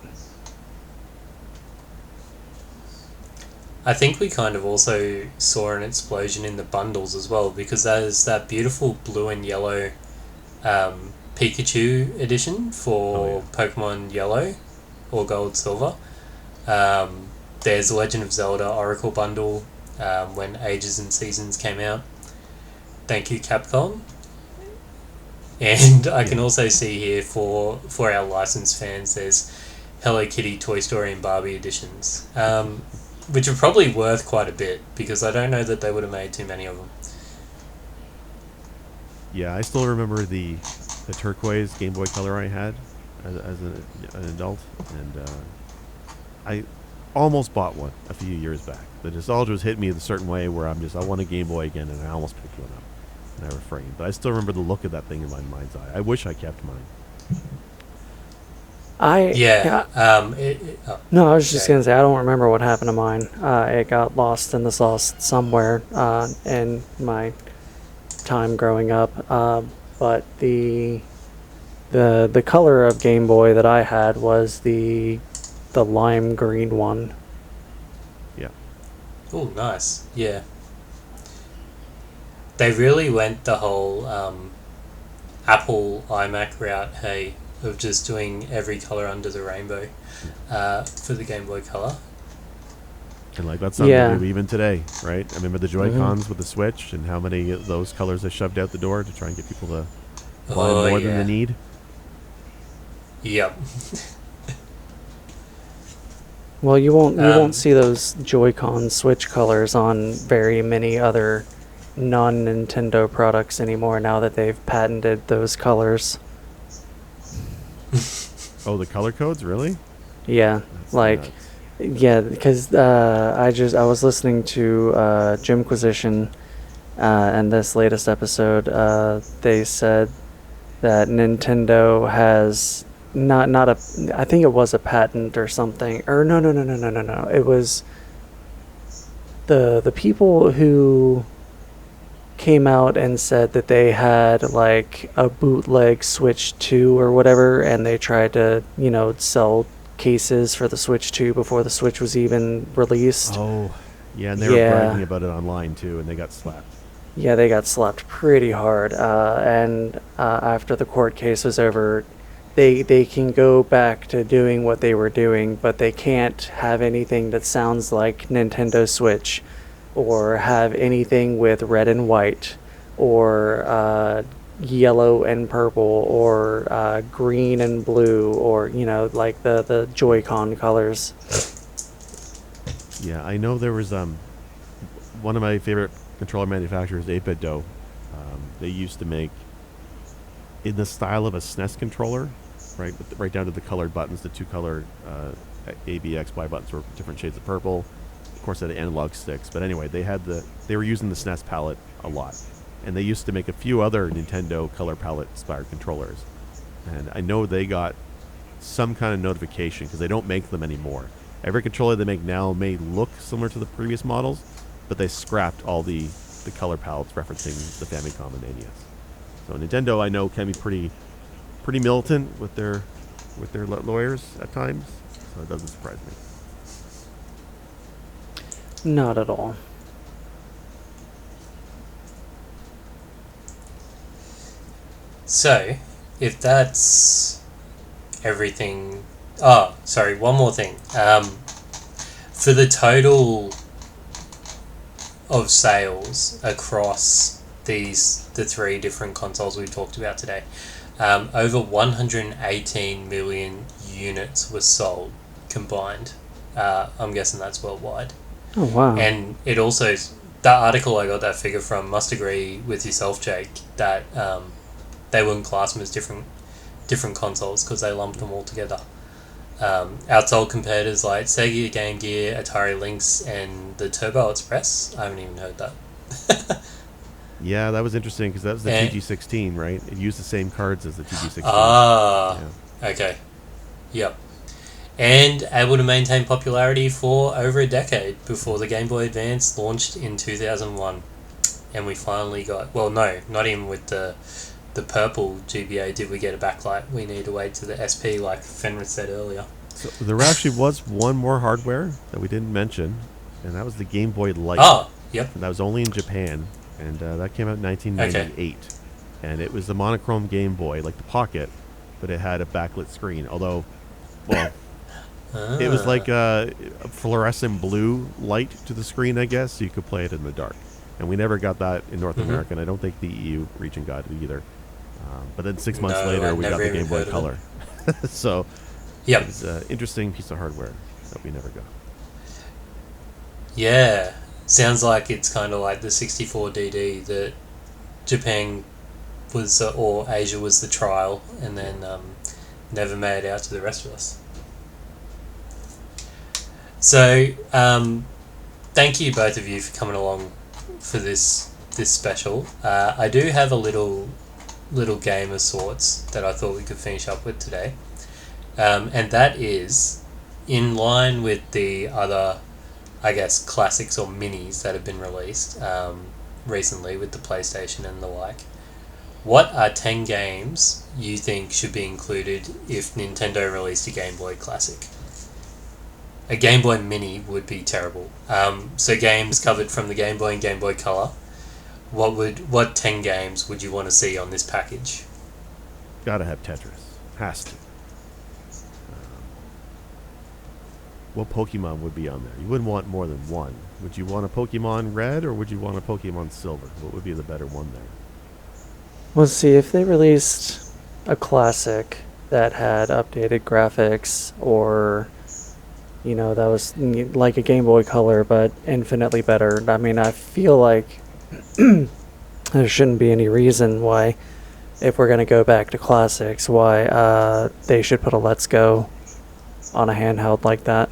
I think we kind of also saw an explosion in the bundles as well, because there's that beautiful blue and yellow Pikachu edition for Pokemon Yellow or Gold Silver. There's Legend of Zelda Oracle bundle when Ages and Seasons came out. Thank you, Capcom. And I can also see here for our licensed fans, there's Hello Kitty, Toy Story, and Barbie editions, which are probably worth quite a bit because I don't know that they would have made too many of them. Yeah, I still remember the turquoise Game Boy Color I had as an adult, and I almost bought one a few years back. The nostalgia was hitting me in a certain way where I want a Game Boy again, and I almost picked one up, and I refrained. But I still remember the look of that thing in my mind's eye. I wish I kept mine. No, I was just going to say, I don't remember what happened to mine. It got lost in the sauce somewhere in my time growing up. But the color of Game Boy that I had was the lime green one. Yeah. Oh, nice. Yeah. They really went the whole Apple iMac route, hey, of just doing every color under the rainbow for the Game Boy Color. And like that's something they do even today, right? I remember the Joy-Cons with the Switch and how many of those colors they shoved out the door to try and get people to buy more than they need. Yep. Well, you won't see those Joy-Con Switch colors on very many other non-Nintendo products anymore now that they've patented those colors. Oh, the color codes, really? Yeah, that's like nuts. Yeah, because I was listening to Jimquisition, and this latest episode, they said that Nintendo has not a, I think it was a patent or something, or no, it was the people who came out and said that they had like a bootleg Switch 2 or whatever, and they tried to, sell cases for the Switch 2 before the Switch was even released. Oh, yeah, and they were bragging about it online too, and they got slapped. Yeah, they got slapped pretty hard, and after the court case was over, they can go back to doing what they were doing, but they can't have anything that sounds like Nintendo Switch, or have anything with red and white, or yellow and purple, or green and blue, or like the Joy-Con colors. Yeah, I know there was one of my favorite controller manufacturers, 8-Bit Do. They used to make in the style of a SNES controller, right down to the colored buttons, the two colored A, B, X, Y buttons were different shades of purple. Of course, they had analog sticks, but anyway, they were using the SNES palette a lot, and they used to make a few other Nintendo color palette inspired controllers. And I know they got some kind of notification because they don't make them anymore. Every controller they make now may look similar to the previous models, but they scrapped all the color palettes referencing the Famicom and NES. So Nintendo, I know, can be pretty militant with their lawyers at times, so it doesn't surprise me. Not at all. So, if that's everything... Oh, sorry, one more thing. For the total of sales across the three different consoles we talked about today, over 118 million units were sold combined. I'm guessing that's worldwide. Oh, wow. And it also... That article I got that figure from must agree with yourself, Jake, that they wouldn't class them as different consoles because they lumped them all together. Outsold competitors like Sega, Game Gear, Atari Lynx, and the Turbo Express. I haven't even heard that. Yeah, that was interesting because that was the TG16, right? It used the same cards as the TG16. Ah, yeah. Okay. Yep. And able to maintain popularity for over a decade before the Game Boy Advance launched in 2001. And we finally got... Well, no, not even with the purple GBA did we get a backlight. We need to wait to the SP, like Fenris said earlier. So there actually was one more hardware that we didn't mention, and that was the Game Boy Light. Oh, yep. And that was only in Japan, and that came out in 1998. Okay. And it was the monochrome Game Boy, like the Pocket, but it had a backlit screen. Although, well, it was like a fluorescent blue light to the screen, I guess, so you could play it in the dark. And we never got that in North America, and I don't think the EU region got it either. But then 6 months later, we got the Game Boy Color. So Yep. It's an interesting piece of hardware that we never got. Yeah. Sounds like it's kind of like the 64DD that Japan was, or Asia was the trial, and then never made it out to the rest of us. So, thank you both of you for coming along for this special. I do have a little game of sorts that I thought we could finish up with today, and that is in line with the other, I guess, classics or minis that have been released recently with the PlayStation and the like. What are 10 games you think should be included if Nintendo released a Game Boy Classic? A Game Boy Mini would be terrible. So games covered from the Game Boy and Game Boy Color. What 10 games would you want to see on this package? Gotta have Tetris. Has to. What Pokemon would be on there? You wouldn't want more than one. Would you want a Pokemon Red or would you want a Pokemon Silver? What would be the better one there? Well, see, if they released a classic that had updated graphics, or, you know, that was like a Game Boy Color but infinitely better, I mean, I feel like there shouldn't be any reason why, if we're going to go back to classics, why they should put a Let's Go on a handheld like that.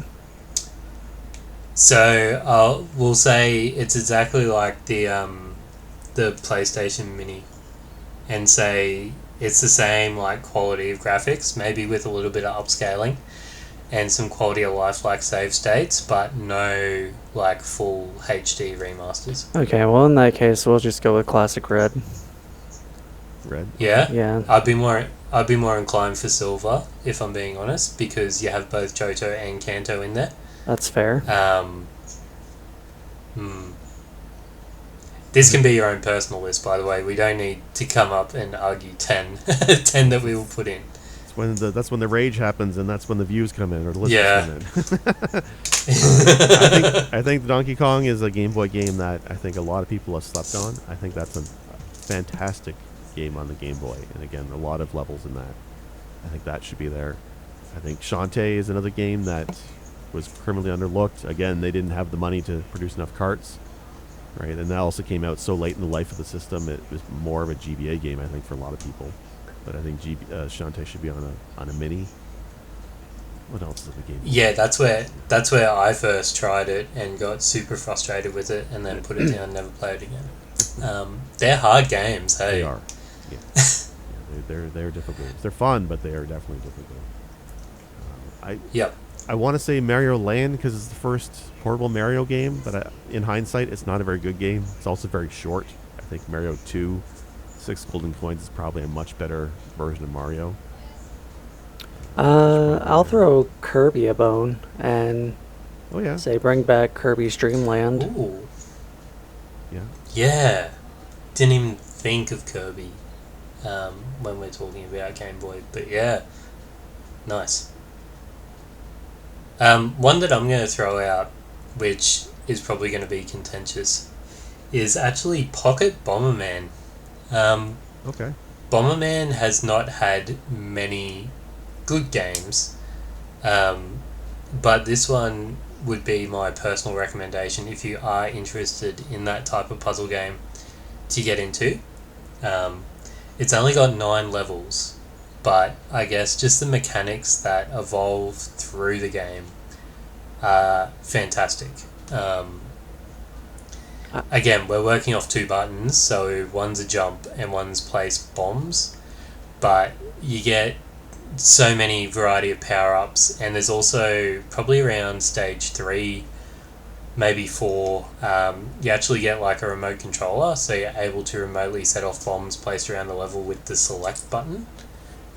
So we'll say it's exactly like the PlayStation Mini, and say it's the same like quality of graphics, maybe with a little bit of upscaling and some quality of life like save states, but no like full HD remasters. Okay, well in that case we'll just go with classic Red. Red? Yeah? Yeah. I'd be more inclined for Silver, if I'm being honest, because you have both Johto and Kanto in there. That's fair. This can be your own personal list, by the way. We don't need to come up and argue 10 that we will put in. That's when the rage happens, and that's when the views come in, or the listeners come in. I think Donkey Kong is a Game Boy game that I think a lot of people have slept on. I think that's a fantastic game on the Game Boy, and again, a lot of levels in that. I think that should be there. I think Shantae is another game that was criminally underlooked. Again, they didn't have the money to produce enough carts, right? And that also came out so late in the life of the system. It was more of a GBA game, I think, for a lot of people. But I think Shantae should be on a mini. What else is the game? Yeah, that's where I first tried it and got super frustrated with it, and then put it down and never played it again. They're hard games, hey? They are. Yeah. They're difficult games. They're fun, but they are definitely difficult. I want to say Mario Land because it's the first portable Mario game, but in hindsight, it's not a very good game. It's also very short. I think Mario 2, 6 Golden Coins is probably a much better version of Mario. I'll throw Kirby a bone and say bring back Kirby's Dream Land. Ooh. Yeah. Yeah. Didn't even think of Kirby when we're talking about Game Boy, but yeah. Nice. One that I'm going to throw out, which is probably going to be contentious, is actually Pocket Bomberman. Okay. Bomberman has not had many good games, but this one would be my personal recommendation if you are interested in that type of puzzle game to get into. It's only got 9 levels, but I guess just the mechanics that evolve through the game are fantastic. Again, we're working off 2 buttons, so one's a jump and one's place bombs, but you get so many variety of power-ups, and there's also probably around stage 3, maybe 4, you actually get like a remote controller, so you're able to remotely set off bombs placed around the level with the select button.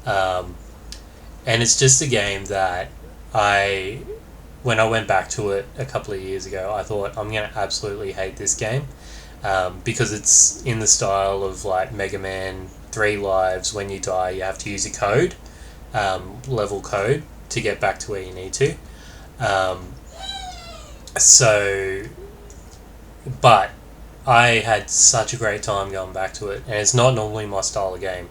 And it's just a game that when I went back to it a couple of years ago, I thought I'm going to absolutely hate this game, because it's in the style of like Mega Man 3 lives. When you die, you have to use a code, level code, to get back to where you need to. But I had such a great time going back to it, and it's not normally my style of game.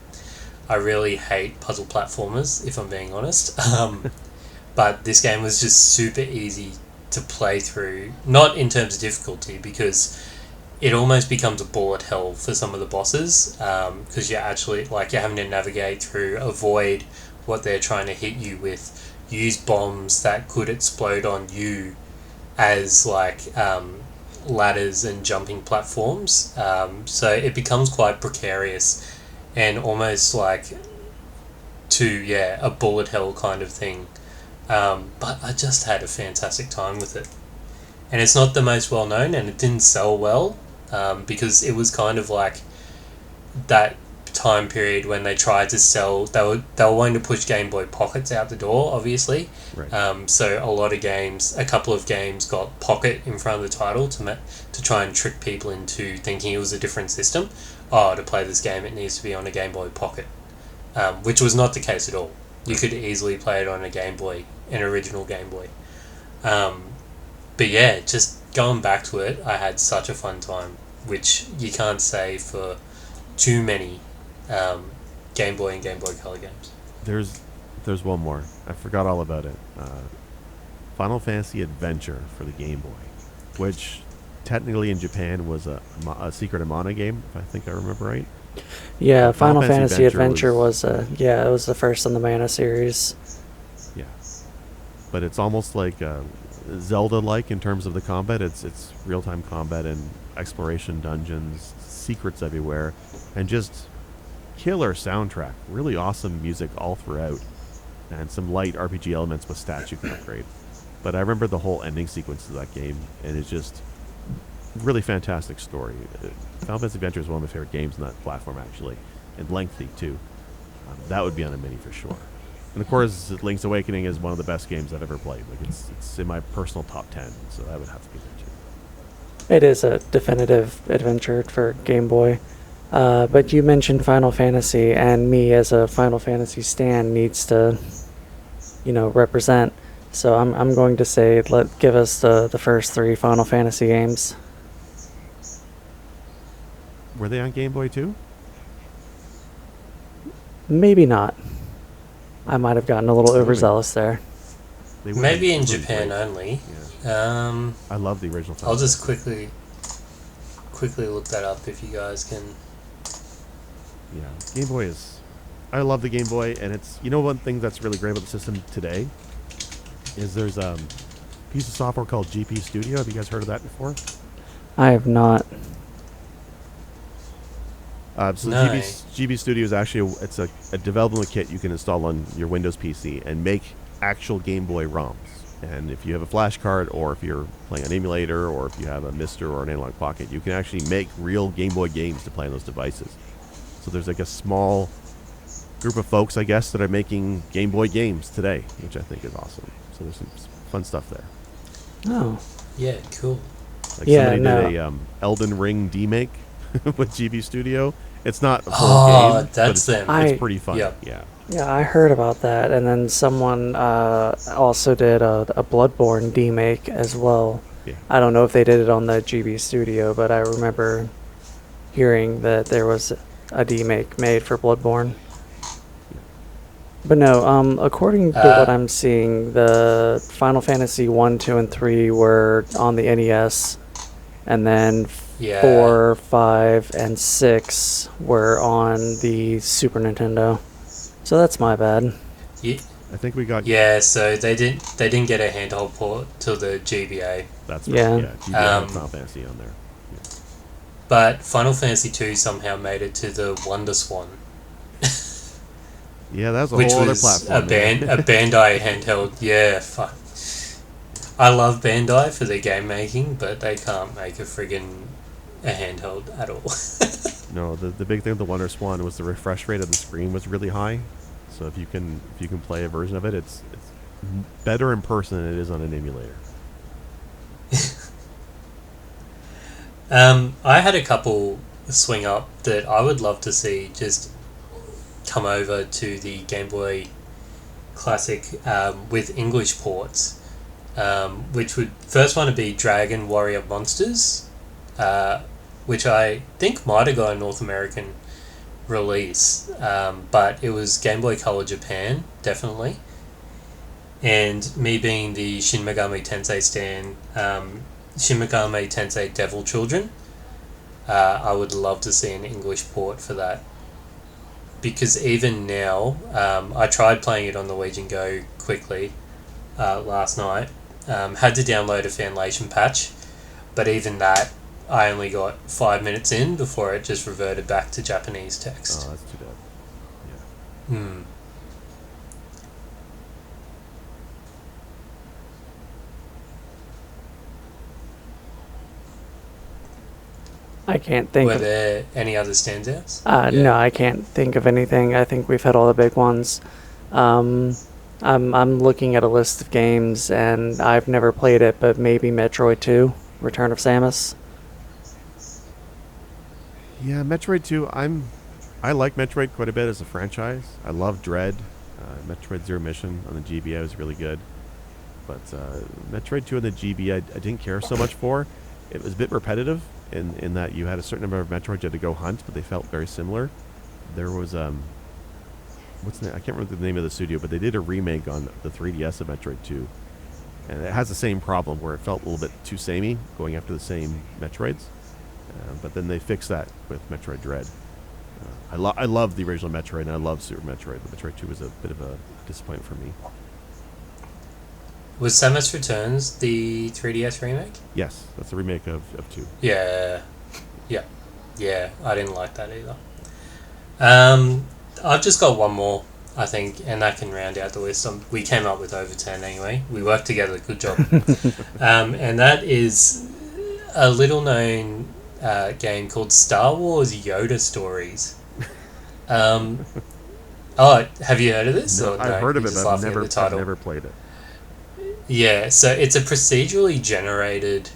I really hate puzzle platformers, if I'm being honest. but this game was just super easy to play through. Not in terms of difficulty, because it almost becomes a bullet hell for some of the bosses, because you're actually like you're having to navigate through, avoid what they're trying to hit you with, use bombs that could explode on you as like ladders and jumping platforms. So it becomes quite precarious and almost like a bullet hell kind of thing. But I just had a fantastic time with it. And it's not the most well known, and it didn't sell well, because it was kind of like that time period when they tried to sell. They were wanting to push Game Boy Pockets out the door, obviously. Right. So a couple of games got Pocket in front of the title to try and trick people into thinking it was a different system. Oh, to play this game, it needs to be on a Game Boy Pocket, which was not the case at all. You could easily play it on a Game Boy, an original Game Boy. But yeah, just going back to it, I had such a fun time, which you can't say for too many Game Boy and Game Boy Color games. There's one more. I forgot all about it. Final Fantasy Adventure for the Game Boy, which technically in Japan was a Secret of Mana game, if I think I remember right. Yeah, Final Fantasy Adventure was it was the first in the Mana series. Yeah, but it's almost like Zelda-like in terms of the combat. It's real-time combat and exploration dungeons, secrets everywhere, and just killer soundtrack. Really awesome music all throughout, and some light RPG elements with stats you can upgrade. But I remember the whole ending sequence of that game, and it's just really fantastic story. Final Fantasy Adventure is one of my favorite games in that platform, actually, and lengthy too. That would be on a mini for sure. And of course, Link's Awakening is one of the best games I've ever played. Like it's in my personal top 10, so that would have to be there too. It is a definitive adventure for Game Boy. But you mentioned Final Fantasy, and me as a Final Fantasy stan needs to, represent. So I'm going to say, give us the first 3 Final Fantasy games. Were they on Game Boy too? Maybe not. I might have gotten a little overzealous there. Maybe in Japan only. Yeah. I love the original Final I'll just Fantasy. quickly look that up if you guys can. Yeah, Game Boy is... I love the Game Boy, and it's... one thing that's really great about the system today is there's a piece of software called GP Studio. Have you guys heard of that before? I have not. So No. GB Studio is actually it's a development kit you can install on your Windows PC and make actual Game Boy ROMs. And if you have a flash card, or if you're playing an emulator, or if you have a Mister or an Analog Pocket, you can actually make real Game Boy games to play on those devices. So there's like a small group of folks, I guess, that are making Game Boy games today, which I think is awesome. So there's some fun stuff there. Oh. Yeah, cool. Like somebody did a Elden Ring demake with GB Studio. It's not a full game, that's but them. it's pretty fun. Yep. Yeah. Yeah, I heard about that, and then someone also did a Bloodborne demake as well. Yeah. I don't know if they did it on the GB Studio, but I remember hearing that there was a demake made for Bloodborne. But no, according to what I'm seeing, the Final Fantasy 1, 2, and 3 were on the NES, and then 4, 5, and 6 were on the Super Nintendo. So that's my bad. Yeah. I think we got... Yeah, so they didn't get a handheld port till the GBA. That's right. Yeah. GBA had Final Fantasy on there. Yeah. But Final Fantasy 2 somehow made it to the Wonder Swan. Yeah, that's a which whole other was platform. a Bandai handheld. Yeah, fuck. I love Bandai for their game making, but they can't make a handheld at all. No, the big thing with the Wonder Swan was the refresh rate of the screen was really high. So if you can play a version of it, it's better in person than it is on an emulator. I had a couple swing up that I would love to see just come over to the Game Boy Classic with English ports, which would first one to be Dragon Warrior Monsters, which I think might have got a North American release, but it was Game Boy Color Japan, definitely. And me being the Shin Megami Tensei stan, Shin Megami Tensei Devil Children, I would love to see an English port for that. Because even now, I tried playing it on Norwegian Go quickly last night. Had to download a Fanlation patch, but even that, I only got 5 minutes in before it just reverted back to Japanese text. Oh, that's too bad. Hmm. I can't think Were of... there any other standouts? No, I can't think of anything. I think we've had all the big ones. I'm looking at a list of games, and I've never played it, but maybe Metroid 2, Return of Samus. Yeah, Metroid 2, I like Metroid quite a bit as a franchise. I love Dread. Metroid Zero Mission on the GBA was really good. But Metroid 2 on the GBA I didn't care so much for. It was a bit repetitive in that you had a certain number of Metroids you had to go hunt, but they felt very similar. There was what's the name? I can't remember the name of the studio, but they did a remake on the 3DS of Metroid 2. And it has the same problem where it felt a little bit too samey, going after the same Metroids. But then they fixed that with Metroid Dread. I love the original Metroid, and I love Super Metroid, but Metroid 2 was a bit of a disappointment for me. Was Samus Returns the 3DS remake? Yes, that's a remake of 2. Yeah. I didn't like that either. I've just got one more, I think, and that can round out the list. We came up with over 10 anyway. We worked together. Good job. And that is a little-known game called Star Wars Yoda Stories. Have you heard of this? No, Or I've heard of it, just but I've laughing at the I've title? never played it. Yeah, so it's a procedurally generated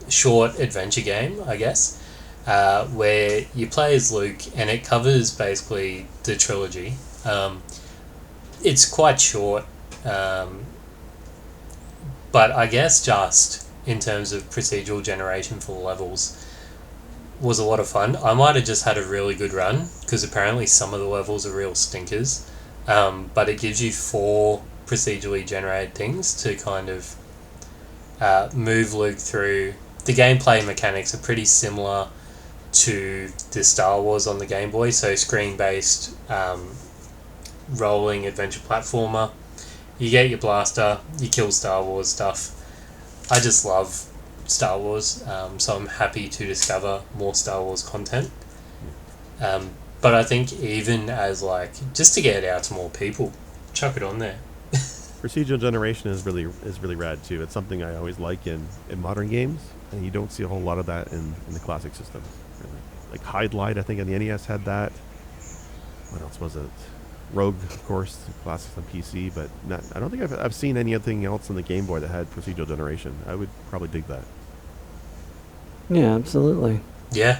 short adventure game, I guess, where you play as Luke, and it covers basically the trilogy. It's quite short, but I guess just in terms of procedural generation for levels was a lot of fun. I might have just had a really good run, because apparently some of the levels are real stinkers, but it gives you 4 procedurally generated things to kind of move Luke through. The gameplay mechanics are pretty similar to the Star Wars on the Game Boy, so screen-based rolling adventure platformer. You get your blaster, you kill Star Wars stuff. I just love Star Wars, so I'm happy to discover more Star Wars content. But I think even as just to get it out to more people, chuck it on there. Procedural generation is really rad too. It's something I always like in modern games, and you don't see a whole lot of that in the classic system. Really. Like Hide Light, I think on the NES had that. What else was it? Rogue, of course, the classics on PC, but I don't think I've seen anything else on the Game Boy that had procedural generation. I would probably dig that. Yeah, absolutely. Yeah.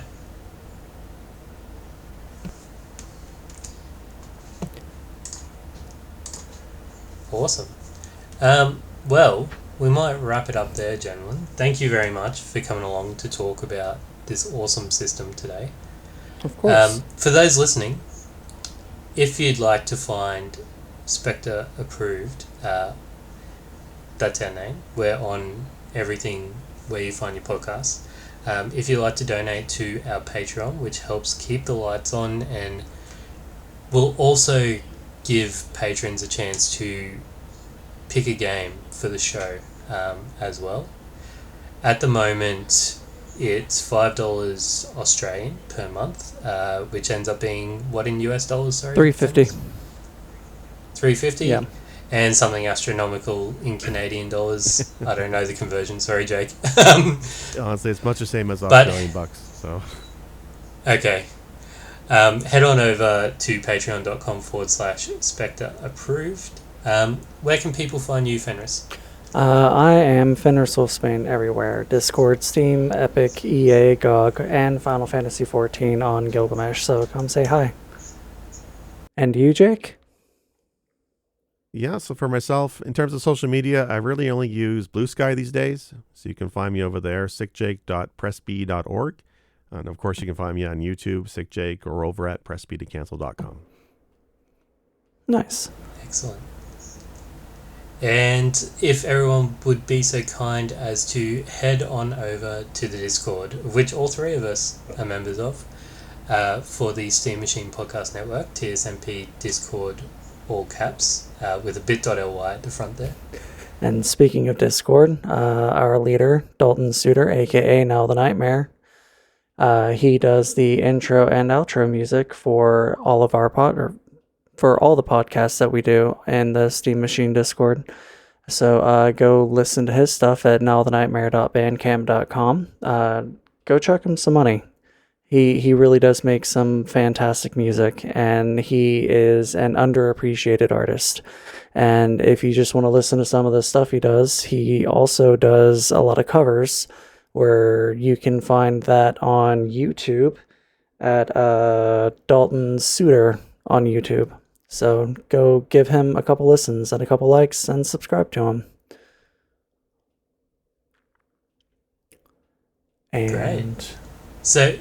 Awesome. Well, we might wrap it up there, gentlemen. Thank you very much for coming along to talk about this awesome system today. Of course. For those listening, if you'd like to find Spectre Approved, that's our name. We're on everything where you find your podcasts. If you'd like to donate to our Patreon, which helps keep the lights on and will also give patrons a chance to pick a game for the show as well. At the moment, it's $5 Australian per month, which ends up being what in US dollars? Sorry, $3.50. $3.50. Yeah. And something astronomical in Canadian dollars. I don't know the conversion. Sorry, Jake. Honestly, it's much the same as Australian bucks. So. Okay. Head on over to patreon.com/Spectre Approved. Where can people find you, Fenris? I am Fenris Wolfsbane everywhere. Discord, Steam, Epic, EA, GOG, and Final Fantasy XIV on Gilgamesh, so come say hi. And you, Jake? Yeah, so for myself, in terms of social media, I really only use Blue Sky these days. So you can find me over there, sickjake.pressb.org. And of course, you can find me on YouTube, sickjake, or over at pressbtocancel.com. Nice. Excellent. And if everyone would be so kind as to head on over to the Discord, which all three of us are members of, for the Steam Machine Podcast Network, TSMP Discord, all caps, with a bit.ly at the front there. And speaking of Discord, our leader, Dalton Suter, aka Now the Nightmare, he does the intro and outro music for all of our for all the podcasts that we do in the Steam Machine Discord. So go listen to his stuff at nowthenightmare.bandcamp.com. Go chuck him some money. He really does make some fantastic music, and he is an underappreciated artist. And if you just want to listen to some of the stuff he also does a lot of covers, where you can find that on YouTube at Dalton Suter on YouTube. So go give him a couple listens and a couple likes and subscribe to him. And Great. So,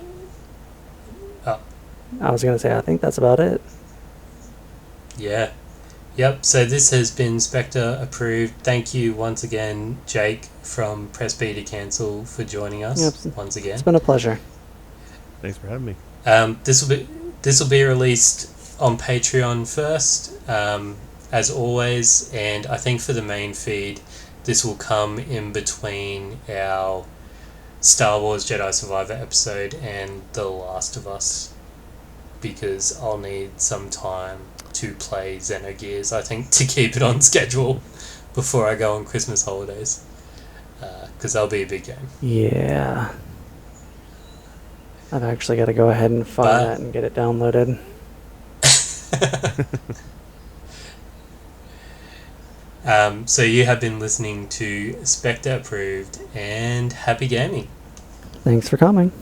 I was going to say, I think that's about it. yeah. Yep, so this has been Spectre approved. Thank you once again, Jake from Press B to Cancel, for joining us once again. It's been a pleasure. Thanks for having me. This will be released on Patreon first, as always, and I think for the main feed, this will come in between our Star Wars Jedi Survivor episode and The Last of Us, because I'll need some time to play Xenogears, I think, to keep it on schedule before I go on Christmas holidays, because that'll be a big game. Yeah. I've actually got to go ahead and find that and get it downloaded. So you have been listening to Spectre Approved, and happy gaming. Thanks for coming.